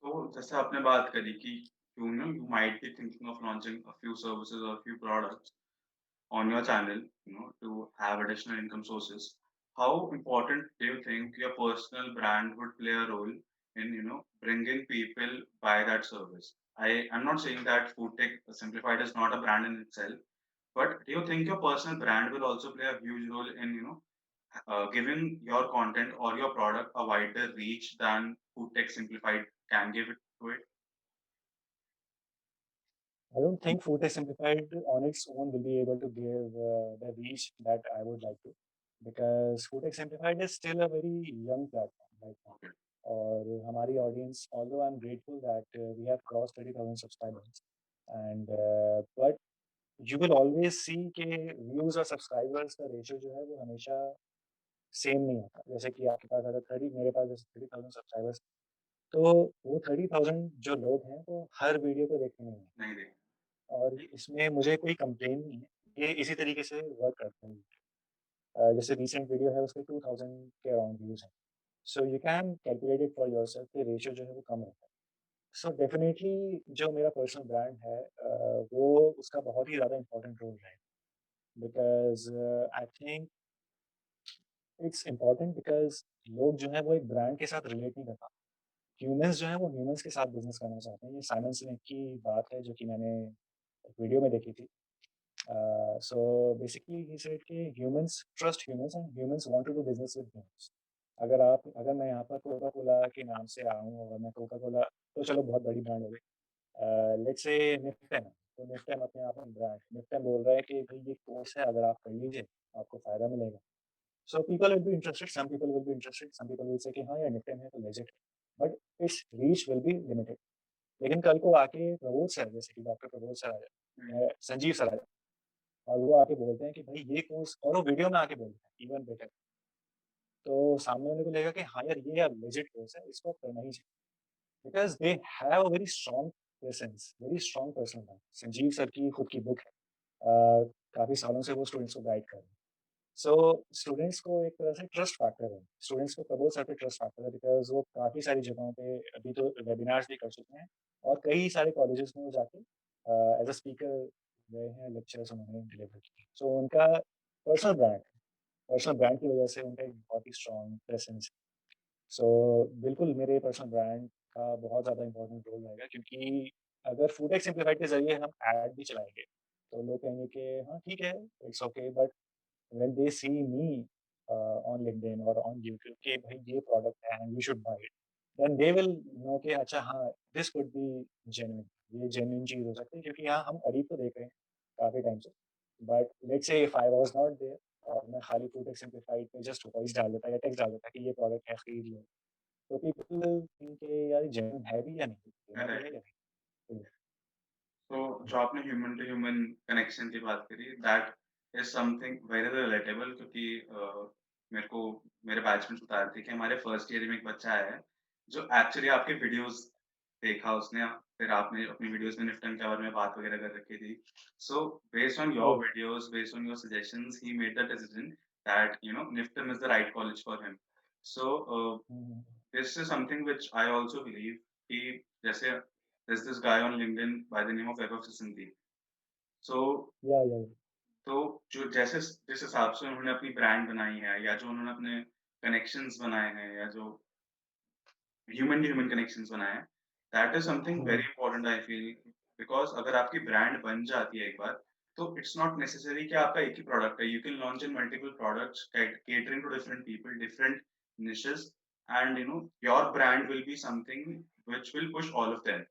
तो जैसे आपने बात करी कि you might be thinking of launching a few services or a few products on your channel, to have additional income sources. How important do you think your personal brand would play a role in, bringing people by that service? I'm not saying that Food Tech Simplified is not a brand in itself, but do you think your personal brand will also play a huge role in, giving your content or your product a wider reach than Food Tech Simplified can give it to it? I don't think Food is Simplified on its own will be able to give the reach that I would like to, because Food is Simplified is still a very young platform right now. Okay. और हमारी audience although I'm grateful that we have crossed 30,000 subscribers and but you will always see कि views और subscribers का ratio जो है वो हमेशा same नहीं होता। जैसे कि आपके पास अगर 30 मेरे पास जैसे 30,000 सब्सक्राइबर्स तो वो 30,000 जो लोग हैं वो हर वीडियो को देखते नहीं हैं। नहीं देख और इसमें मुझे कोई कंप्लेन नहीं है, ये इसी तरीके से वर्क करता है। जैसे रीसेंट वीडियो है उसके 2000 के अराउंड व्यूज़ हैं। So you can calculate it for yourself कि रेशियो जो है वो कम रहता है। सो डेफिनिटली जो मेरा पर्सनल ब्रांड है वो उसका बहुत ही ज़्यादा इम्पोर्टेंट रोल है because I think it's important because लोग जो है वो एक ब्रांड के साथ रिलेट नहीं कर पाते। ह्यूमन्स जो हैं वो ह्यूमन्स के साथ बिज़नेस करना चाहते हैं। ये साइमन सिनेक की बात है जो कि मैंने एक वीडियो में देखी थी। So basically he said कि humans trust humans and humans want to do business with humans. अगर मैं यहाँ पर कोका कोला के नाम से आया हूँ और मैं कोका कोला तो चलो बहुत बड़ी ब्रांड हो गई। लेट्स से निफ्टन है, तो निफ्टन अपने आप में ब्रांड निफ्टन बोल रहा है कि भाई ये कोर्स है अगर आप कर लीजिए आपको फायदा मिलेगा। So people will be interested, some people will be interested, some people will say कि हाँ यार निफ्टन है तो लेजिट है, but its reach will be limited. लेकिन कल को आके प्रबोध सर जैसे कि डॉक्टर प्रबोध सर आ जाए, संजीव सर आ जाए और वो आके बोलते हैं कि भाई ये कोर्स और वो वीडियो में आके बोलते हैं इवन बेटर। तो सामने वाले को लगेगा कि हाँ यार ये यार लेजिट कोर्स है, इसको करना ही चाहिए। Because they have a very strong presence, very strong personal brand. Sanjeev sir की खुद की बुक है। काफ़ी सालों से वो स्टूडेंट्स को गाइड कर रहे हैं। सो स्टूडेंट्स को एक तरह से ट्रस्ट फैक्टर है। स्टूडेंट्स को प्रबोध सर पे ट्रस्ट फैक्टर है बिकॉज़ वो काफ़ी सारी जगहों पे अभी तो वेबिनार्स भी कर चुके हैं और कई सारे कॉलेजेस में वो जाके एज़ अ स्पीकर गए हैं, लेक्चर्स उन्होंने डिलीवर किए। सो उनका पर्सनल ब्रांड की वजह से उनका एक बहुत ही स्ट्रॉन्ग प्रेज़ेंस है। सो बिल्कुल मेरे पर्सनल ब्रांड का बहुत ज़्यादा इम्पोर्टेंट रोल रहेगा क्योंकि अगर फूड टेक सिम्प्लीफाइड के ज़रिए हम ऐड भी चलाएँगे, तो लोग कहेंगे कि हाँ ठीक है, it's okay but when they see me on LinkedIn और ऑन यूट्यूब कि भाई ये प्रोडक्ट है and you should buy it, then they will know कि अच्छा हाँ, दिस कुड बी जेन्युइन, ये जेन्युइन चीज़ हो सकती है क्योंकि हाँ, हम अरीब तो देख रहे हैं काफ़ी टाइम से। But let's say if I was not there और मैं खाली फूड टेक सिम्प्लीफाइड पे जस्ट वॉइस डाल देता या टेक्स्ट डाल देता कि ये प्रोडक्ट है खरीद लो, तो पीपल विल थिंक कि यार ये जेन्युइन है भी या नहीं? लेना है। भी है या नहीं? तो जो आपने ह्यूमन टू ह्यूमन कनेक्शन की बात करी that is something very relatable क्योंकि मेरे को मेरे बैचमेट्स बता रहे थे कि हमारे फर्स्ट ईयर में एक बच्चा है जो एक्चुअली आपके वीडियोस देखा उसने फिर आपने अपनी वीडियोस में निफ्टन के बारे में बात वगैरह कर रखी थी so based on your oh! Videos based on your suggestions he made the decision that NIFTEM is the right college for him so hmm, hmm. this is something which I also believe कि जैसे there's this guy on LinkedIn by the name of Vaibhav Sisanti. So या। तो जो जैसे जिस हिसाब से उन्होंने अपनी ब्रांड बनाई है या जो उन्होंने अपने कनेक्शंस बनाए हैं या जो ह्यूमन टू ह्यूमन कनेक्शंस बनाए हैं that is something hmm, very hmm. Important I feel because अगर आपकी ब्रांड बन जाती है एक बार तो इट्स नॉट नेसेसरी कि आपका एक ही प्रोडक्ट है you can launch in multiple products catering to different people different niches and your brand will be something which will push all of them.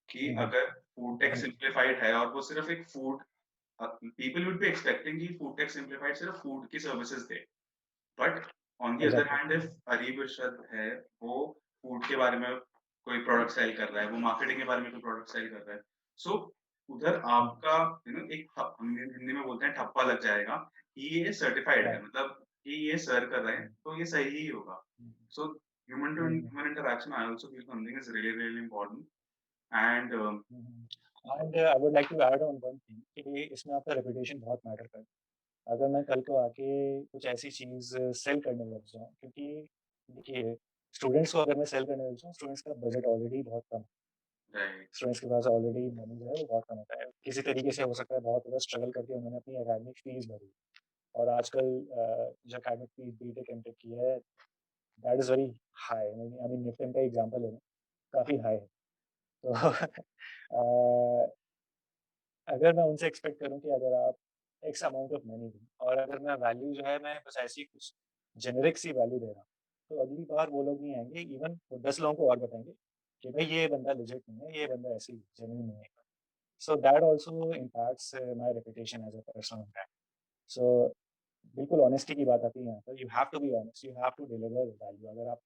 कि हुँ, हुँ, अगर फूड टेक डेफ़िनिटली, सिंप्लीफाइड है और वो सिर्फ एक food, people would be expecting कि food tech simplified सिर्फ food की सर्विसेज दे, but on the other exactly. Hand if Arib Irshad है, वो फूड के बारे में कोई प्रोडक्ट सेल कर रहा है, वो मार्केटिंग के बारे में कोई प्रोडक्ट सेल कर रहा है, सो उधर हुँ, आपका एक हम हिंदी में बोलते हैं ठप्पा लग जाएगा कि ये सर्टिफाइड है, राइट। मतलब कि ये सर कर रहे हैं हुँ, तो ये सही ही होगा. Hmm, so human to hmm, hmm, human interaction I also feel something is really really important. And hmm, hmm. And I would like to add on one thing कि इसमें आपका रेपुटेशन बहुत मैटर करता है। अगर मैं कल को आके कुछ ऐसी चीज़ सेल करने लग जाऊँ क्योंकि देखिए, स्टूडेंट्स को अगर मैं सेल करने लग जाऊँ, स्टूडेंट्स का बजट ऑलरेडी बहुत कम है। राइट. स्टूडेंट्स के पास ऑलरेडी मनी जो है वो बहुत कम होता है। किसी तरीके से हो सकता है बहुत ज़्यादा स्ट्रगल करके उन्होंने अपनी एकेडमिक फ़ीस भरी और आजकल जो एकेडमिक फ़ीस बीटेक, एमटेक की है that is very high. I mean NIFTEM का एग्ज़ाम्पल है ना, काफ़ी हाई है। तो अगर मैं उनसे एक्सपेक्ट करूँ कि अगर आप एक्स अमाउंट ऑफ मनी दें और अगर मैं वैल्यू जो है मैं बस ऐसी कुछ जेनेरिक सी वैल्यू दे रहा हूँ, तो अगली बार वो लोग नहीं आएँगे, इवन वो 10 लोगों को और बताएँगे कि भाई ये बंदा लेजिट नहीं है, ये बंदा ऐसे ही जेन्युइन नहीं है। So that also impacts my reputation as a person brand. So बिल्कुल ऑनेस्टी की बात आती है यहाँ पर, you have to be honest, you have to deliver value. अगर आप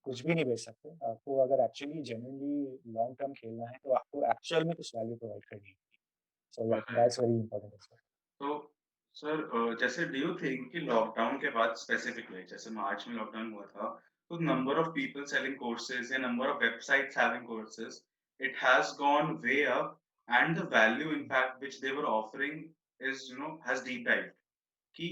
कुछ भी नहीं बेच सकते, आपको अगर एक्चुअली जेन्युइनली लॉन्ग टर्म खेलना है, तो आपको एक्चुअल में कुछ वैल्यू प्रोवाइड करनी है। सो yeah that's very important as well. तो सर, जैसे डू यू थिंक कि लॉकडाउन के बाद स्पेसिफिकली जैसे मार्च में लॉकडाउन हुआ था, तो number of people selling courses या number of websites having courses, it has gone way up, and the value in fact which they were offering is has deep dive, कि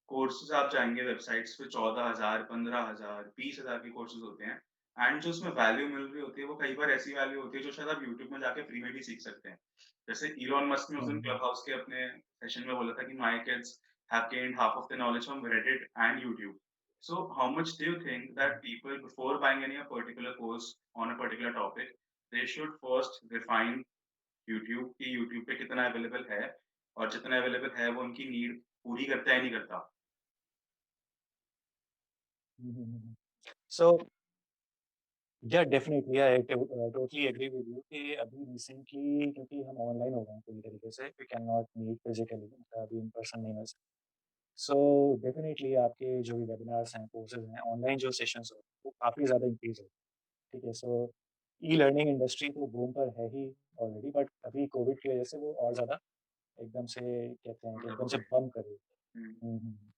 courses आप जाएँगे websites पे 14,000, 15,000, 20,000 के courses होते हैं, and जो उसमें वैल्यू मिल रही होती है, वो कई बार ऐसी वैल्यू होती है जो शायद आप यूट्यूब में जाके फ्री में भी सीख सकते हैं। जैसे इलॉन मस्क ने उस हुँ, दिन हुँ, क्लब हाउस के अपने सेशन में बोला था कि my kids have gained half of the knowledge from Reddit and YouTube. So how much do you think that people before buying any a particular course on a particular topic, they should first refine YouTube कि YouTube पे कितना available है और जितना available है वो उनकी need पूरी करता है या नहीं करता? हुँ, हुँ, हुँ, हुँ। So yeah definitely I totally agree with you कि अभी रिसेंटली क्योंकि हम ऑनलाइन हो गए हैं पूरी तरीके से, we can not meet physically, मतलब अभी इन पर्सन नहीं मिल सकते। सो डेफिनिटली आपके जो भी वेबिनार्स हैं, कोर्सेज़ हैं, ऑनलाइन जो सेशंस हो, वो काफ़ी ज़्यादा इंक्रीज़ हो, ठीक है? सो ई-लर्निंग इंडस्ट्री तो बूम पर है ही ऑलरेडी, बट अभी कोविड की वजह से वो और ज़्यादा एकदम से कहते हैं कि मतलब एकदम हो से गई। बम्प कर रही है। हुँ, हुँ, हुँ, हुँ।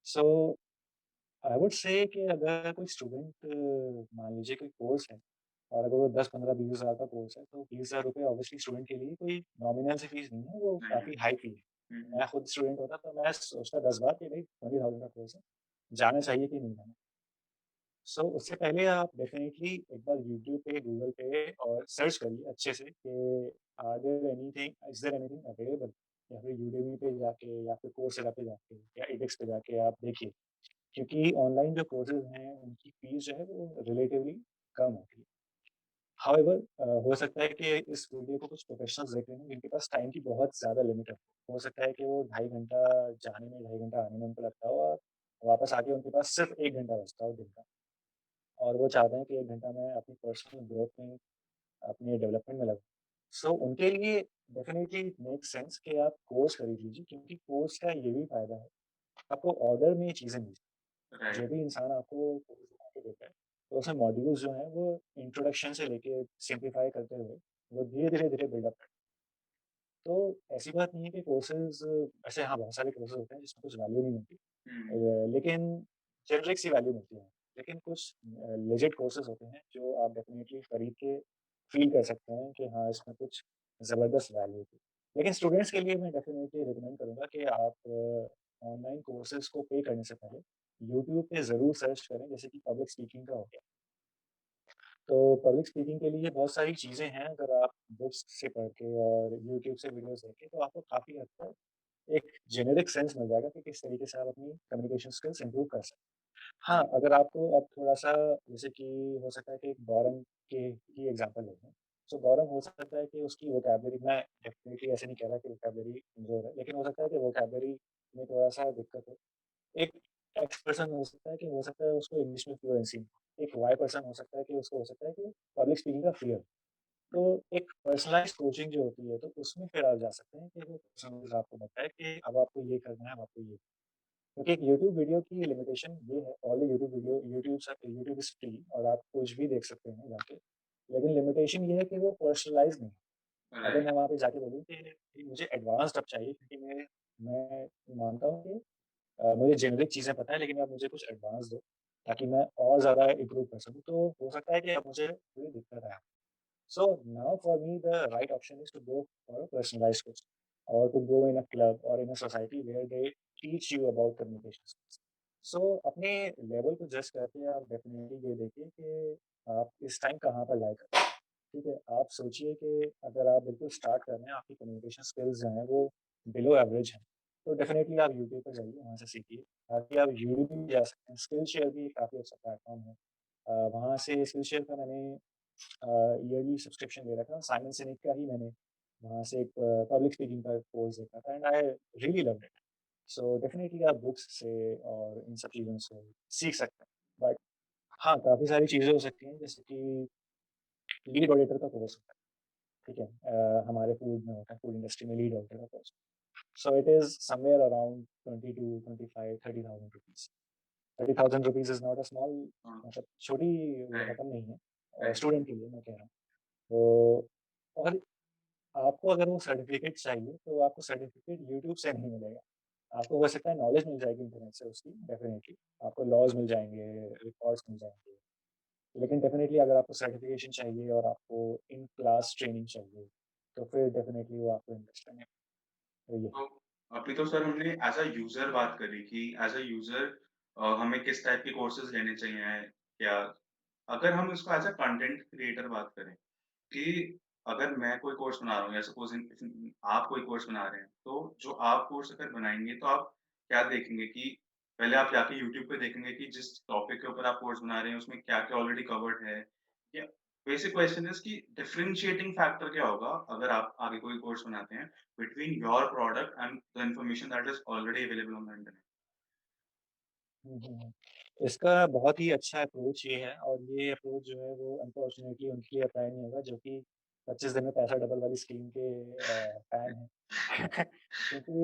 सो आई वुड से कि अगर कोई स्टूडेंट मान लीजिए कोई कोर्स है और अगर वो 10, 15, 20 हज़ार का कोर्स है, तो 20,000 रुपए ऑब्वियसली स्टूडेंट के लिए कोई नॉमिनल सी फीस नहीं है, वो नहीं है। काफ़ी हाई फी है। हुँ, हुँ, मैं खुद स्टूडेंट होता तो मैं सोचता 10 बार कि भई 20,000 का कोर्स है, जाना चाहिए कि नहीं जाना। सो उससे पहले आप डेफ़िनिटली एक बार यूट्यूब पे, गूगल पे और सर्च करिए अच्छे से कि इज़ देयर एनीथिंग अवेलेबल, या फिर यूडेमी पे जाके या फिर कोर्सेरा पे जाके या एडेक्स पे जाके आप देखिए। क्योंकि ऑनलाइन जो कोर्सेज़ हैं, उनकी फ़ीस जो है वो रिलेटिवली कम होती है। हाउएवर हो सकता है कि इस वीडियो को कुछ प्रोफ़ेशनल्स देख रहे हों जिनके पास टाइम की बहुत ज़्यादा लिमिट है। हो सकता है कि वो ढाई घंटा जाने में, ढाई घंटा आने में उनको लगता हो और वापस आके उनके पास सिर्फ़ 1 घंटा बचता हो दिन का, और वो चाहते हैं कि 1 घंटा मैं अपनी पर्सनल ग्रोथ में, अपने डेवलपमेंट में लगाऊँ। सो उनके लिए डेफ़िनिटली इट मेक्स सेंस कि आप कोर्स खरीद लीजिए, क्योंकि कोर्स का ये भी फ़ायदा है, आपको ऑर्डर में ये चीज़ें मिलती हैं। जो राइट। भी इंसान आपको कोर्स बना के देता है, तो उसमें मॉड्यूल्स जो हैं वो इंट्रोडक्शन से लेके सिम्प्लीफाई करते हुए, वो धीरे-धीरे बिल्ड अप करते हैं। तो ऐसी बात नहीं है कि कोर्सेज़, ऐसे हाँ, बहुत सारे कोर्सेज़ होते हैं जिसमें कुछ वैल्यू नहीं मिलती। हुँ, लेकिन जेनेरिक सी वैल्यू मिलती है। लेकिन कुछ लेजिट कोर्सेज़ होते हैं जो आप डेफ़िनिटली खरीद के फ़ील कर सकते हैं कि हाँ, इसमें कुछ ज़बरदस्त वैल्यू थी। लेकिन स्टूडेंट्स के लिए मैं डेफ़िनिटली रिकमेंड करूँगा कि आप ऑनलाइन कोर्सेज़ को पे करने से पहले यूट्यूब पे ज़रूर सर्च करें, जैसे कि पब्लिक स्पीकिंग का हो गया। तो पब्लिक स्पीकिंग के लिए बहुत सारी चीज़ें हैं, अगर आप बुक्स से पढ़ के और यूट्यूब से वीडियोज़ देख के, तो आपको काफ़ी हद तक एक जेनेरिक सेंस मिल जाएगा कि किस तरीके से आप अपनी कम्युनिकेशन स्किल्स इम्प्रूव कर सकते हैं। हाँ, राइट। अगर आपको अब थोड़ा-सा, जैसे कि हो सकता है कि गौरव के ही एग्ज़ाम्पल ले लें। सो गौरव हो सकता है कि उसकी वोकैब्युलरी, मैं डेफ़िनिटली ऐसे नहीं कह रहा कि वोकैब्युलरी कमज़ोर है, लेकिन हो सकता है कि वोकैब्युलरी में थोड़ा-सा दिक्कत हो। एक एक्स पर्सन हो सकता है उसको इंग्लिश में फ्लुएंसी नहीं, एक वाई पर्सन हो सकता है कि पब्लिक स्पीकिंग का फ़ियर। तो एक पर्सनलाइज़्ड कोचिंग जो होती है, तो उसमें फिर आप जा सकते हैं कि वो पर्सनलाइज़्ड आपको बताए कि अब आपको ये करना है, अब आपको ये क्योंकि एक यूट्यूब वीडियो की लिमिटेशन ये है, all the YouTube is free और आप कुछ भी देख सकते हैं जाके। लेकिन लिमिटेशन ये है कि वो पर्सनलाइज़ नहीं है। अगर राइट, मैं वहाँ पे जाके बोलूँ कि मुझे एडवांस्ड अब चाहिए क्योंकि मैं मानता हूँ कि मुझे जेनेरिक चीज़ें पता है लेकिन आप मुझे कुछ एडवांस दो, ताकि मैं और ज़्यादा इम्प्रूव कर सकूँ। तो हो सकता है कि अब मुझे थोड़ी दिक्कत आए। So now for me, the right option is to go for a personalized course or to go in a club or in a society where they teach you about communication skills. So अपने level को जज करके आप definitely ये देखिए कि आप इस टाइम कहाँ पर लाइक करते हैं। ठीक है, आप सोचिए कि अगर आप बिल्कुल स्टार्ट कर रहे हैं, आपकी कम्युनिकेशन स्किल्स जो हैं वो बिलो एवरेज हैं, तो डेफिनेटली आप यूट्यूब पर जाइए, वहाँ से सीखिए। बाकी आप यूट्यूब भी जा सकते हैं, स्किल शेयर भी काफ़ी अच्छा प्लेटफॉर्म है। वहाँ से स्किल शेयर का मैंने ईयरली सब्सक्रिप्शन ले रखा, साइमन सिनेक का ही मैंने वहाँ से एक पब्लिक स्पीकिंग का कोर्स देखा था and I really loved it. So definitely आप बुक्स से और इन सब चीज़ों से सीख सकते हैं। बट हाँ, काफ़ी सारी चीज़ें हो सकती हैं जैसे कि लीड ऑडिटर का कोर्स होता है, ठीक है? हमारे फूड में होता है, फूड इंडस्ट्री में लीड ऑडिटर का course. So it is somewhere around 22, 25, 30,000 rupees. 30,000 rupees is not a small हाँ, मतलब छोटी वो राइट, रकम नहीं है राइट, स्टूडेंट के लिए मैं कह रहा हूँ। तो और आपको अगर वो सर्टिफ़िकेट चाहिए, तो आपको सर्टिफ़िकेट यूट्यूब से नहीं मिलेगा। आपको हो सकता है नॉलेज मिल जाएगी इंटरनेट से उसकी डेफ़िनिटली। आपको लॉज़ मिल जाएँगे, रिकॉर्ड्स मिल जाएँगे। लेकिन डेफ़िनिटली अगर आपको सर्टिफ़िकेशन चाहिए और आपको इन क्लास ट्रेनिंग चाहिए, तो फिर डेफ़िनिटली वो आपको इन्वेस्ट करने तो ये है। तो अभी तो सर हमने एज़ अ यूज़र बात करी कि एज़ अ यूज़र हमें किस टाइप के कोर्सेज़ लेने चाहिए क्या अगर हम इसको एज़ अ कंटेंट क्रिएटर बात करें कि अगर मैं कोई कोर्स बना रहा हूँ या सपोज़ आप कोई कोर्स बना रहे हैं, तो जो आप कोर्स अगर बनाएँगे तो आप क्या देखेंगे कि पहले आप जाके यूट्यूब पे देखेंगे कि जिस टॉपिक के ऊपर आप कोर्स बना रहे हैं उसमें क्या-क्या ऑलरेडी कवर्ड है? या बेसिक क्वेश्चन इज़ कि डिफरेंशिएटिंग फैक्टर क्या होगा अगर आप आगे कोई कोर्स बनाते हैं between your product and the information that is already available on the internet? हुँ, हुँ, हुँ। इसका बहुत ही अच्छा अप्रोच ये है और ये अप्रोच जो है वो अनफॉर्चुनेटली उनके लिए अप्लाई नहीं होगा जो कि 25 दिन में पैसा डबल वाली स्कीम के फैन हैं। क्योंकि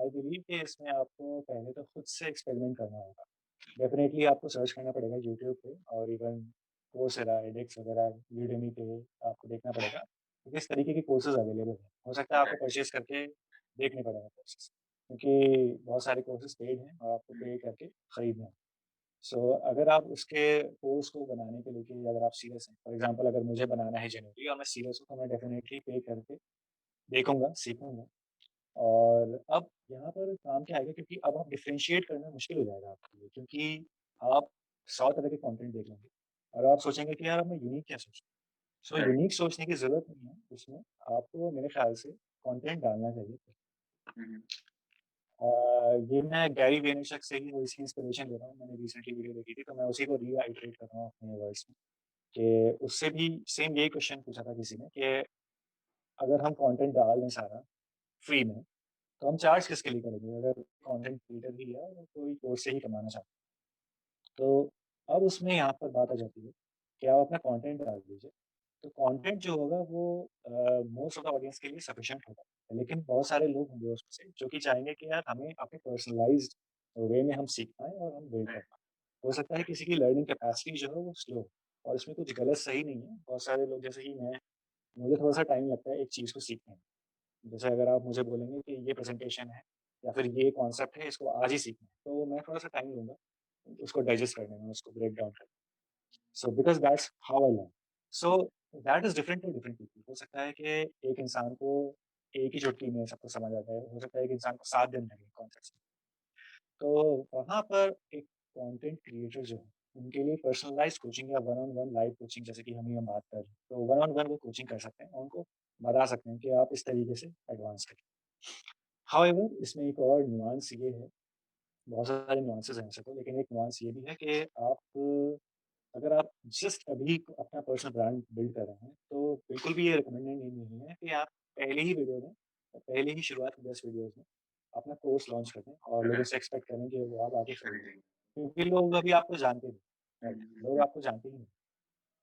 आई बिलीव कि इसमें आपको पहले तो खुद से एक्सपेरिमेंट करना होगा। डेफ़िनेटली आपको सर्च करना पड़ेगा यूट्यूब पे और इवन कोर्सेरा, एडेक्स वगैरह, यूडेमी पे आपको देखना पड़ेगा, कि किस तरीके के कोर्सेज़ अवेलेबल हैं। हो सकता है आपको Right. परचेज़ करके देखने पड़ेंगे कोर्सेज़, क्योंकि बहुत सारे कोर्सेज़ पेड हैं और आपको Mm, पे करके खरीदने हैं। सो अगर आप उसके कोर्स को बनाने के लिए कि अगर आप सीरियस हैं, फॉर एग्ज़ाम्पल अगर मुझे बनाना है जेनुइनली और मैं सीरियस हूँ, तो मैं डेफ़िनेटली पे करके देखूँगा, सीखूँगा। और अब यहाँ पर काम क्या आएगा क्योंकि अब आप डिफरेंशिएट करना मुश्किल हो जाएगा आपके लिए क्योंकि आप 100 तरह के कंटेंट देख लेंगे और आप सोचेंगे कि यार अब मैं यूनिक क्या सोचूँ? सो right. यूनिक सोचने की ज़रूरत नहीं है उसमें, आपको मेरे ख़्याल से कंटेंट डालना चाहिए। Mhm. ये मैं गैरी वेनरचक से ही वो इसकी इंस्पिरेशन ले रहा हूँ, मैंने रिसेंटली वीडियो देखी थी तो मैं उसी को रीआइटरेट कर रहा हूँ अपने वर्ड्स में, कि उससे भी सेम यही क्वेश्चन पूछा था किसी ने कि अगर हम कंटेंट डाल दें सारा फ्री में तो हम चार्ज किसके लिए करेंगे? अगर कंटेंट क्रिएटर ही है और कोई कोर्स से ही कमाना चाहता है। तो अब उसमें यहाँ पर बात आ जाती है कि आप अपना कंटेंट डाल दीजिए। तो कंटेंट जो होगा वो मोस्ट ऑफ द ऑडियंस के लिए सफिशिएंट होगा। लेकिन बहुत सारे लोग होंगे उसमें से जो कि चाहेंगे कि यार हमें अपने पर्सनलाइज़्ड वे में हम सीख पाएँ और हम बिल्ड कर Right. पाएँ। हो सकता है किसी की लर्निंग कैपेसिटी जो है वो स्लो हो और इसमें कुछ गलत सही नहीं है। बहुत सारे लोग जैसे कि मैं मुझे थोड़ा-सा टाइम लगता है एक चीज़ को सीखने में। जैसे अगर आप मुझे बोलेंगे कि ये प्रेज़ेंटेशन है या फिर ये कॉन्सेप्ट है, इसको आज ही सीखना है, तो मैं थोड़ा-सा टाइम लूँगा, उसको डाइजेस्ट करने में, उसको ब्रेक डाउन करने में। So because that's how I learn. So that is different to different people. हो सकता है कि एक इंसान को एक ही चुटकी में सब कुछ समझ आ जाए, हो सकता है एक इंसान को 7 दिन लगे कॉन्सेप्ट सीखने में। तो वहाँ पर एक कंटेंट क्रिएटर जो है, उनके लिए पर्सनलाइज़्ड कोचिंग या one on one live coaching जैसे कि हम ही हम बात कर रहे हैं, तो वन ऑन वन वो कोचिंग कर सकते हैं और उनको बता सकते हैं कि आप इस तरीके से एडवांस करिए। हाउएवर इसमें एक और नुआंस ये है, बहुत सारे नुआंसेस हैं वैसे तो, लेकिन एक नुआंस ये भी है कि आप अगर आप जस्ट अभी अपना पर्सनल ब्रांड बिल्ड कर रहे हैं, तो बिल्कुल भी ये रिकमेंडेड नहीं है कि आप पहले ही वीडियो में, पहले ही शुरुआत की 10 वीडियोज़ में अपना कोर्स लॉन्च कर दें और लोगों करेक्ट, से एक्सपेक्ट करें कि वो आप आके वेरी खरीदें। ट्रू। क्योंकि लोग अभी आपको जानते नहीं, राइट? लोग हुँ, आपको जानते ही नहीं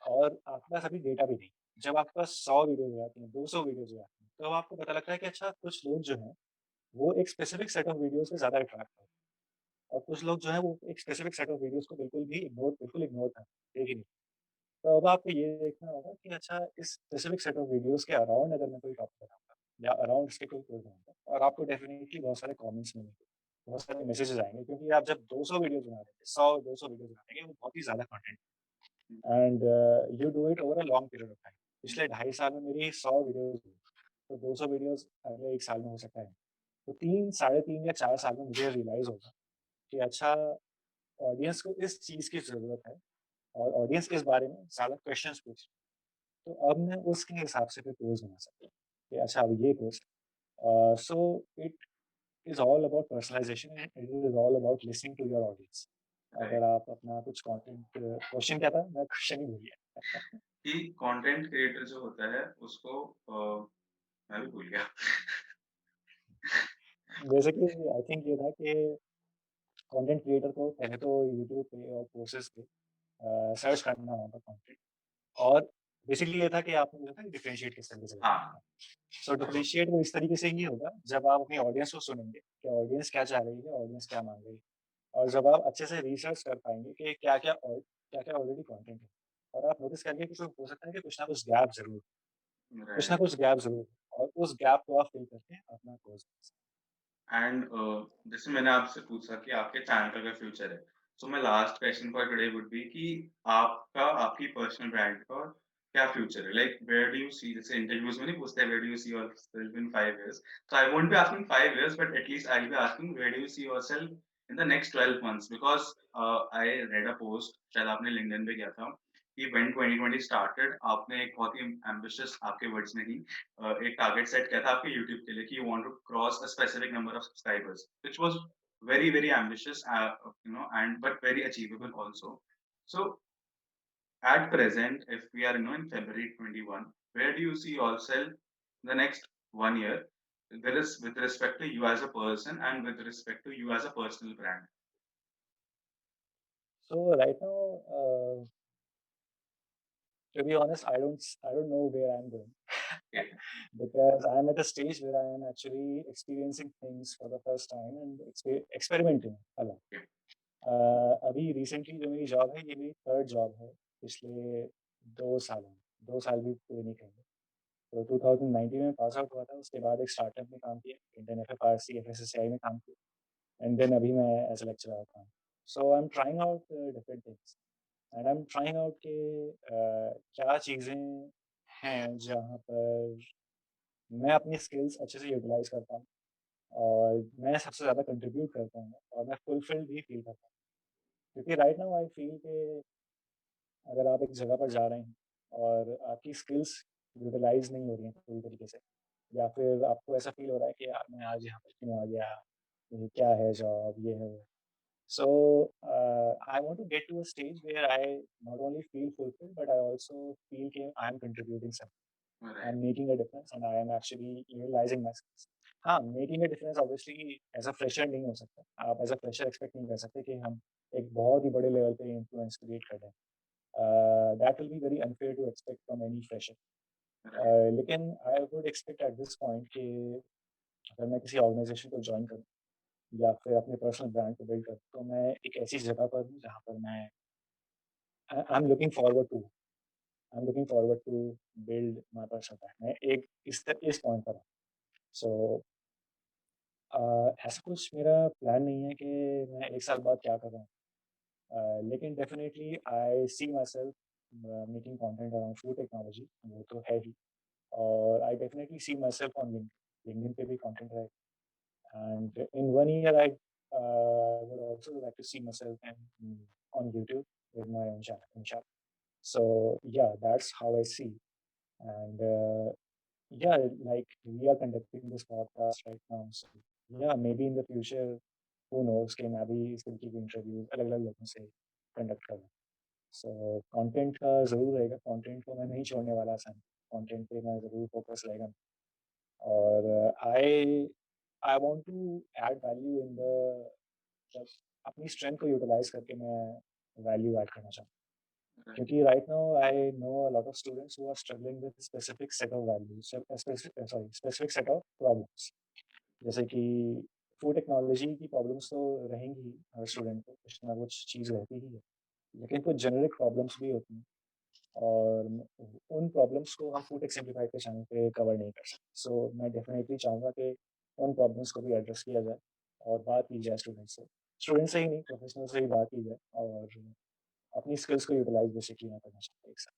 और आपके पास अभी डेटा भी नहीं। जब आपके पास 100 वीडियोज़ हो जाती हैं, 200 वीडियोज़ हो जाती हैं, तब आपको पता लगता है कि अच्छा कुछ लोग जो हैं, वो एक स्पेसिफिक सेट ऑफ वीडियोज़ पे ज़्यादा अट्रैक्ट हैं और कुछ लोग जो हैं वो एक स्पेसिफिक सेट ऑफ वीडियोज़ को बिल्कुल इग्नोर करते हैं, देख ही नहीं। तो अब आपको ये देखना होगा कि अच्छा इस स्पेसिफिक सेट ऑफ वीडियोज़ के अराउंड अगर मैं कोई टॉपिक बनाऊँगा या अराउंड इसके कोई कोड बनाऊँगा और आपको डेफ़िनिटली बहुत सारे कमेंट्स मिलेंगे, बहुत सारे मैसेजेस आएँगे क्योंकि आप जब 200 वीडियोज़ बना देंगे, 100-200 वीडियोज़ बना देंगे, वो बहुत ही ज़्यादा content hmm, and you do it over a long period of time. Hmm, पिछले ढाई साल में मेरी 100 वीडियोज़ हुई, तो 200 वीडियोज़ अगले 1 साल में हो सकता है। तो 3 साढ़े 3 या 4 साल में मुझे रियलाइज़ होगा कि अच्छा ऑडियंस को इस चीज़ की ज़रूरत है और ऑडियंस इस बारे में ज़्यादा क्वेश्चन्स पूछ तो अब मैं उसके हिसाब से फिर कोर्स बना सकता हूँ कि अच्छा अब ये course so it is all about personalisation and it is all about listening to your audience. Right. अगर आप अपना कुछ कंटेंट क्वेश्चन क्या था? मैं क्वेश्चन ही भूल गया। कि कंटेंट क्रिएटर जो होता है उसको मैं भी भूल गया। बेसिकली आई थिंक ये था कि कंटेंट क्रिएटर को पहले तो यूट्यूब पे और कोर्सेज़ पे सर्च करना होगा कंटेंट और बेसिकली ये था कि आपने जो था डिफरेंशिएट किस तरीके से करना हाँ, है। सो डिफरेंशिएट वो इस तरीके से ही होगा जब आप अपनी ऑडियंस को सुनेंगे कि ऑडियंस क्या चाह रही है, ऑडियंस क्या माँग रही है और जब आप अच्छे से रिसर्च कर पाएँगे कि क्या-क्या ऑलरेडी कंटेंट है और आप नोटिस करेंगे कि हो सकता है कि कुछ ना कुछ गैप ज़रूर कुछ ना राइट। कुछ गैप ज़रूर है और उस गैप को आप फिल करके अपना कोर्स बना सकते एंड जैसे मैंने आपसे पूछा कि आपके चैनल का क्या फ्यूचर है। So my last question for today would be कि आपका आपकी पर्सनल ब्रांड का क्या फ्यूचर है? Like where do you see जैसे इंटरव्यूज़ में नहीं पूछते where do you see yourself in 5 years? So I won't be asking 5 years but at least I will be asking where do you see yourself in the next 12 months? Because I read a post शायद आपने LinkedIn पे किया था कि when 2020 started आपने एक बहुत ही ambitious आपके वर्ड्स में ही एक टारगेट सेट किया था आपके यूट्यूब के लिए कि you want to cross a specific number of subscribers which was very very ambitious and but very achievable also. So at present if we are in February 21, where do you see yourself the next 1 year? There is with respect to you as a person and with respect to you as a personal brand. हैं। So right now to be honest, I don't know where I'm going Okay. because I'm at a stage where I am actually experiencing things for the first time and experimenting a lot. Okay. अभी recently जो मेरी job है ये मेरी third job है पिछले 2 सालों में 2 साल भी पूरे नहीं करेंगे तो 2019 में पास आउट हुआ था उसके बाद एक स्टार्टअप में काम किया Indian F F R C F S S C I में काम किया एंड देन अभी मैं एज ए लेक्चरर काम so I am trying out different things and I am trying out कि क्या चीज़ें हैं जहाँ पर मैं अपनी स्किल्स अच्छे से यूटिलाइज़ कर पाऊँ और मैं सबसे ज़्यादा कंट्रीब्यूट कर पाऊँ और मैं फुलफिल्ड भी फ़ील कर पाऊँ। क्योंकि राइट नाउ आई फ़ील कि अगर आप एक जगह पर जा रहे हैं और आपकी स्किल्स यूटिलाइज़ नहीं हो रही हैं पूरी तरीके से या फिर आपको ऐसा फ़ील हो रहा है कि यार मैं आज यहाँ पर क्यों आ गया? ये क्या है जॉब? ये है वो। So, I want to get to a stage where I not only feel fulfilled, but I also feel that I am contributing something. Right. I'm making a difference and I am actually utilizing my skills. हाँ, making a difference obviously as a fresher नहीं हो सकता। आप as a fresher expect नहीं कर सकते कि हम एक बहुत ही बड़े लेवल पे इन्फ्लुएंस क्रिएट कर दें। That will be very unfair to expect from any fresher. Right. लेकिन I would expect at this point कि अगर मैं किसी ऑर्गेनाइज़ेशन को जॉइन करूँ या फिर अपने पर्सनल ब्रांड को बिल्ड करूँ, तो मैं एक ऐसी जगह पर हूँ जहाँ पर I am looking forward to I am looking forward to build my personal brand. मैं एक इस पॉइंट पर हूँ। सो ऐसा कुछ मेरा प्लान नहीं है कि मैं 1 साल बाद क्या कर रहा हूँ। लेकिन definitely I see myself making content around food technology वो तो है ही और I definitely see myself on LinkedIn पे भी कंटेंट है and in 1 year I would also like to see myself in on YouTube with my own channel इंशाल्लाह। So yeah that's how I see and yeah, like we are conducting this podcast right now. So yeah, maybe in the future, who knows कि मैं भी इस तरीके की interview अलग-अलग लोगों से कंडक्ट करूँ। सो कंटेंट का ज़रूर रहेगा, कंटेंट को मैं नहीं छोड़ने वाला सन, कंटेंट पे मैं ज़रूर फोकस रहेगा और I I want to add value in the अपनी स्ट्रेंथ को यूटिलाइज़ करके मैं वैल्यू ऐड करना चाहता हूँ। Right. क्योंकि right now I know a lot of students who are struggling with specific set of values, specific set of problems. जैसे कि फूड टेक्नोलॉजी की प्रॉब्लम्स तो रहेंगी ही, हर स्टूडेंट को कुछ ना कुछ चीज़ रहती ही है, लेकिन कुछ जेनेरिक प्रॉब्लम्स भी होती हैं, और उन प्रॉब्लम्स को हम फूड टेक सिम्प्लीफाइड के चैनल पे कवर नहीं कर सकते। सो मैं डेफिनेटली चाहूँगा कि उन प्रॉब्लम्स को भी एड्रेस किया जाए और बात की जाए स्टूडेंट से ही नहीं, प्रोफेशनल से ही बात की जाए, और अपनी स्किल्स को यूटिलाइज बेसिकली मैं करना चाहता हूँ एक साथ।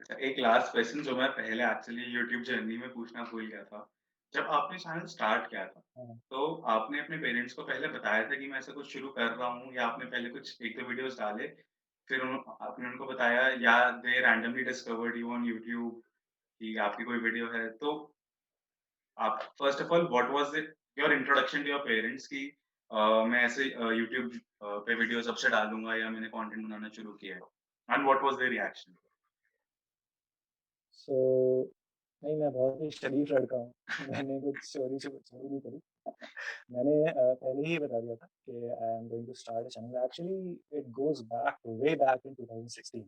अच्छा, एक लास्ट क्वेश्चन जो मैं पहले एक्चुअली यूट्यूब जर्नी में पूछना भूल गया था। जब आपने चैनल स्टार्ट किया था, हाँ, तो आपने अपने पेरेंट्स को पहले बताया था कि मैं ऐसा कुछ शुरू कर रहा हूँ, या आपने पहले कुछ 1-2 वीडियोज़ डाले, फिर आपने उनको बताया, या they randomly discovered you on YouTube कि आपकी कोई वीडियो है? तो आप first of all what was it your introduction to your parents कि मैं ऐसे यूट्यूब पे वीडियोज़ अब से डालूँगा, या मैंने कंटेंट बनाना शुरू किया है? And what was their reaction? So नहीं, मैं बहुत ही शरीफ लड़का हूँ। मैंने कुछ चोरी नहीं करी। मैंने पहले ही बता दिया था कि I am going to start a channel. Actually it goes back way back in 2016।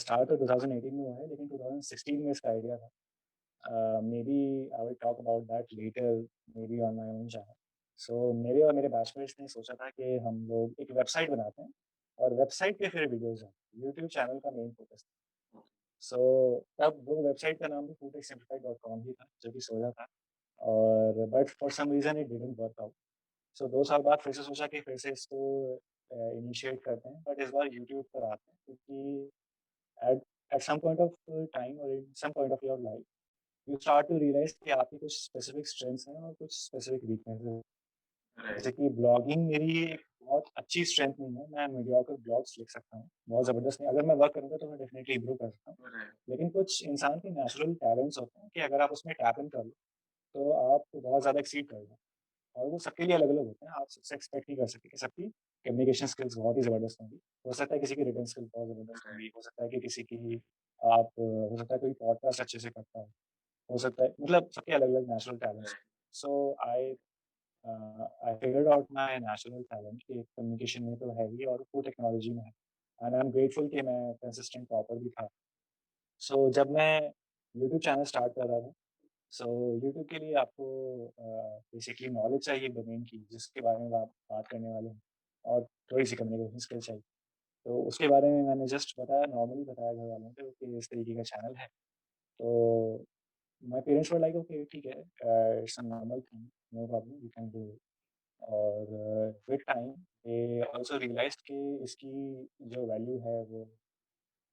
Start तो 2018 में हुआ है, लेकिन 2016 में इसका आइडिया था। Maybe I will talk about that later, maybe on my own channel. So मेरे और मेरे बैचमेट्स ने सोचा था कि हम लोग एक वेबसाइट बनाते हैं, और वेबसाइट पे फिर वीडियोज़ हैं। यूट्यूब चैनल का मेन फोकस था। सो तब वो वेबसाइट का नाम भी foodtechsimplified.com ही था, जो कि सोचा था, और but for some reason it didn't work out. So 2 साल बाद फिर से सोचा कि फिर से इसको इनिशिएट करते हैं, बट इस बार यूट्यूब पर आते हैं, क्योंकि at at some point of time और in some point of your life you start to realise कि आपकी कुछ स्पेसिफिक स्ट्रेंथ्स हैं और कुछ स्पेसिफिक वीकनेसेस हैं। राइट, जैसे कि ब्लॉगिंग मेरी एक बहुत अच्छी स्ट्रेंथ नहीं है, मैं मीडियोकर ब्लॉग्स लिख सकता हूँ, बहुत ज़बरदस्त नहीं। अगर मैं वर्क करूँगा तो मैं डेफिनिटली इम्प्रूव कर सकता हूँ। राइट, लेकिन कुछ इंसान के नेचुरल टैलेंट्स होते हैं कि अगर आप उसमें टैप इन कर लो, तो आप बहुत ज़्यादा एक्सीड कर लो, और वो सबके लिए अलग-अलग होते हैं। आप सबसे एक्सपेक्ट नहीं कर सकते कि सबकी कम्युनिकेशन स्किल्स बहुत ही ज़बरदस्त होंगी। हो सकता है किसी की रिटन स्किल्स बहुत ज़बरदस्त राइट, होंगी, हो सकता है कि किसी की हो सकता है कोई पॉडकास्ट अच्छे से करता हो सकता है, मतलब सबके अलग-अलग natural talents. Right, so I I figured out my natural talent कि कम्युनिकेशन में तो है ही, और फूड टेक्नोलॉजी में है, एंड आई एम ग्रेटफुल कि मैं कंसिस्टेंट टॉपर भी था। सो जब मैं यूट्यूब चैनल स्टार्ट कर रहा था, सो यूट्यूब के लिए आपको बेसिकली नॉलेज चाहिए डोमेन की, जिसके बारे में आप बात करने वाले हैं, और थोड़ी-सी कम्युनिकेशन स्किल चाहिए। तो उसके बारे में मैंने जस्ट बताया, नॉर्मली बताया घर वालों को कि इस तरीके का चैनल है। तो my parents were like okay, ठीक है, it's a normal thing, no problem, you can do it. और with time they also realised कि इसकी जो वैल्यू है वो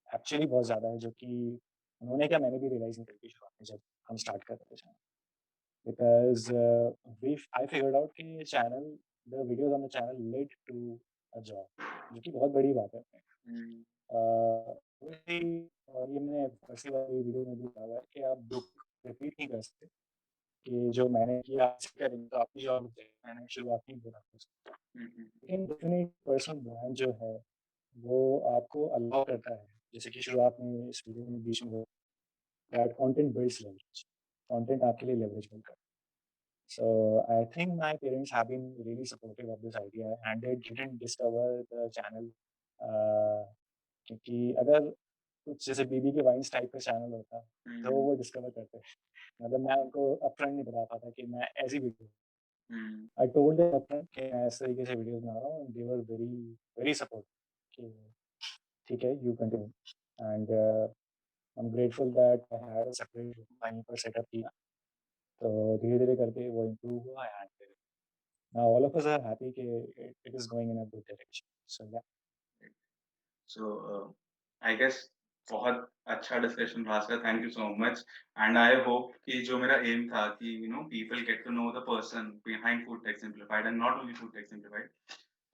एक्चुअली बहुत ज़्यादा है, जो कि उन्होंने क्या, मैंने भी रियलाइज़ नहीं करी थी शुरुआत में जब हम स्टार्ट कर रहे थे channel. Because we I figured out कि ये channel, the videos on the channel led to a job, जो कि बहुत बड़ी बात है। हुँ, वही, और ये मैंने फर्स्ट वाली वीडियो में भी कहा हुआ है कि आप दुःख रिपीट नहीं कर सकते, कि जो मैंने किया आज करेंगे तो आपकी जॉब लग जाएगी। मैंने शुरुआत नहीं बोला था उसको। हुँ, हुँ, लेकिन डेफ़िनेटली पर्सनल ब्रांड जो है, वो आपको अलाउ करता है, जैसे कि शुरुआत में इस वीडियो में बीच में that content builds leverage, content आपके लिए लेवरेज बिल्ड करता है। So I think my parents have been really supportive of this idea, and they didn't discover the channel, uh, क्योंकि अगर कुछ जैसे बीबी के वाइन्स टाइप का चैनल होता, तो हुँ, वो डिस्कवर करते। मतलब मैं उनको अपफ्रंट नहीं बता पाता कि मैं ऐसी video, hmm, I told them upfront कि मैं इस तरीके से वीडियोज़ बना रहा हूँ, and they were very very supportive कि ठीक है, you continue. And I am grateful that I had a separate room वहीं पर सेटअप किया। तो धीरे-धीरे करके वो इम्प्रूव हुआ, and now all of us are happy कि it is going in a good direction. So yeah. So I guess बहुत अच्छा डिस्कशन रहा इसका, thank you so much. And I hope कि जो मेरा एम था कि people get to know the person behind food tech simplified and not only food tech simplified,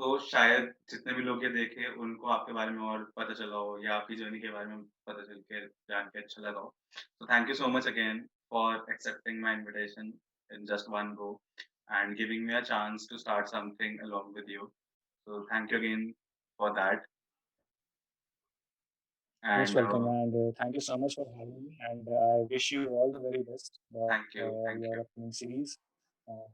तो शायद जितने भी लोग ये देखें उनको आपके बारे में और पता चला हो, या आपकी जर्नी के बारे में पता चल के जान के अच्छा लगा हो। So thank you so much again for accepting my invitation in just one go and giving me a chance to start something along with you. So thank you again for that. Most And welcome, and thank you so much for having me. And I wish you all the very best for thank you, thank your you. upcoming series,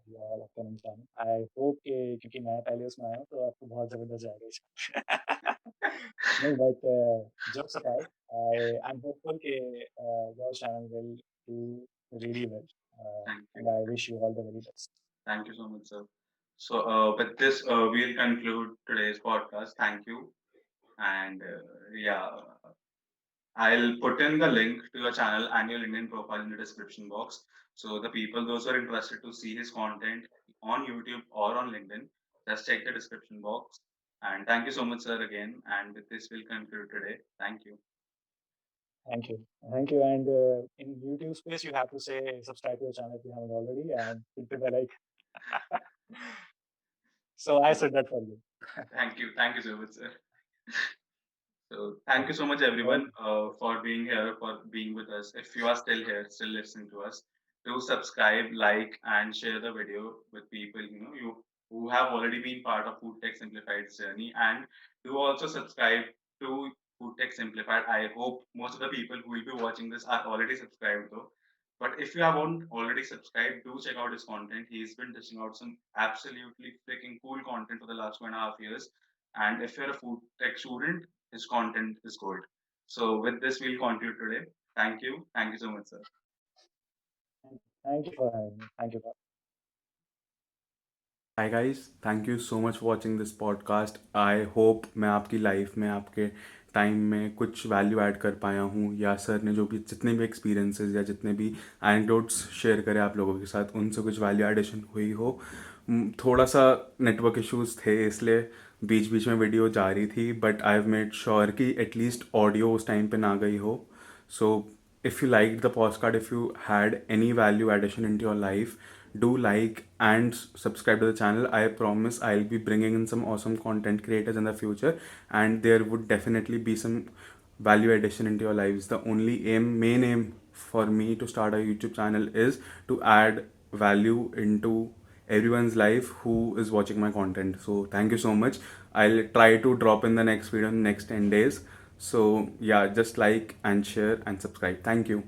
your upcoming channel. I hope कि क्योंकि मैं पहले उसमें आया हूँ तो आपको बहुत जबरदस्त जाएगा ये। नहीं, but jokes apart, I'm hopeful कि your channel will do really well, Thank you. and I wish you all the very best. Thank you so much, sir. So, with this, we'll conclude today's podcast. Thank you. And yeah, I'll put in the link to your channel and your LinkedIn profile in the description box. So, the people, those who are interested to see his content on YouTube or on LinkedIn, just check the description box. And thank you so much, sir, again. And with this, we'll conclude today. Thank you. Thank you. Thank you. And in YouTube space, you have to say subscribe to the channel if you haven't already and hit the bell icon. So I said that for you. Thank you. Thank you so much, sir. So thank you Okay. so much, everyone, Okay. for being here, for being with us. If you are still here, still listening to us, do subscribe, like, and share the video with people you who have already been part of Food Tech Simplified's journey, and do also subscribe to Food Tech Simplified. I hope most of the people who will be watching this are already subscribed, though. But if you haven't already subscribed, do check out his content. He's been dishing out some absolutely freaking cool content for the last 2.5 years. And if you're a food tech student, his content is gold. So with this, we'll conclude today. Thank you. Thank you so much, sir. Thank you for having me. Thank you. Hi guys, thank you so much for watching this podcast. I hope मैं आपकी life में, आपके time में कुछ value add कर पाया हूँ, या सर ने जो भी जितने भी एक्सपीरियंसेस या जितने भी एनेक्डोट्स शेयर करे आप लोगों के साथ, उनसे कुछ वैल्यू एडिशन हुई हो। थोड़ा सा नेटवर्क इश्यूज़ थे, इसलिए बीच बीच में वीडियो जा रही थी, but I have made sure कि एटलीस्ट ऑडियो उस टाइम पे ना गई हो। सो if you liked the postcard, if you had any value addition into your life, do like and subscribe to the channel. I promise I'll be bringing in some awesome content creators in the future, and there would definitely be some value addition into your lives. The only main aim for me to start a YouTube channel is to add value into everyone's life who is watching my content. So thank you so much. I'll try to drop in the next video in the next 10 days. So yeah, just like and share and subscribe. Thank you.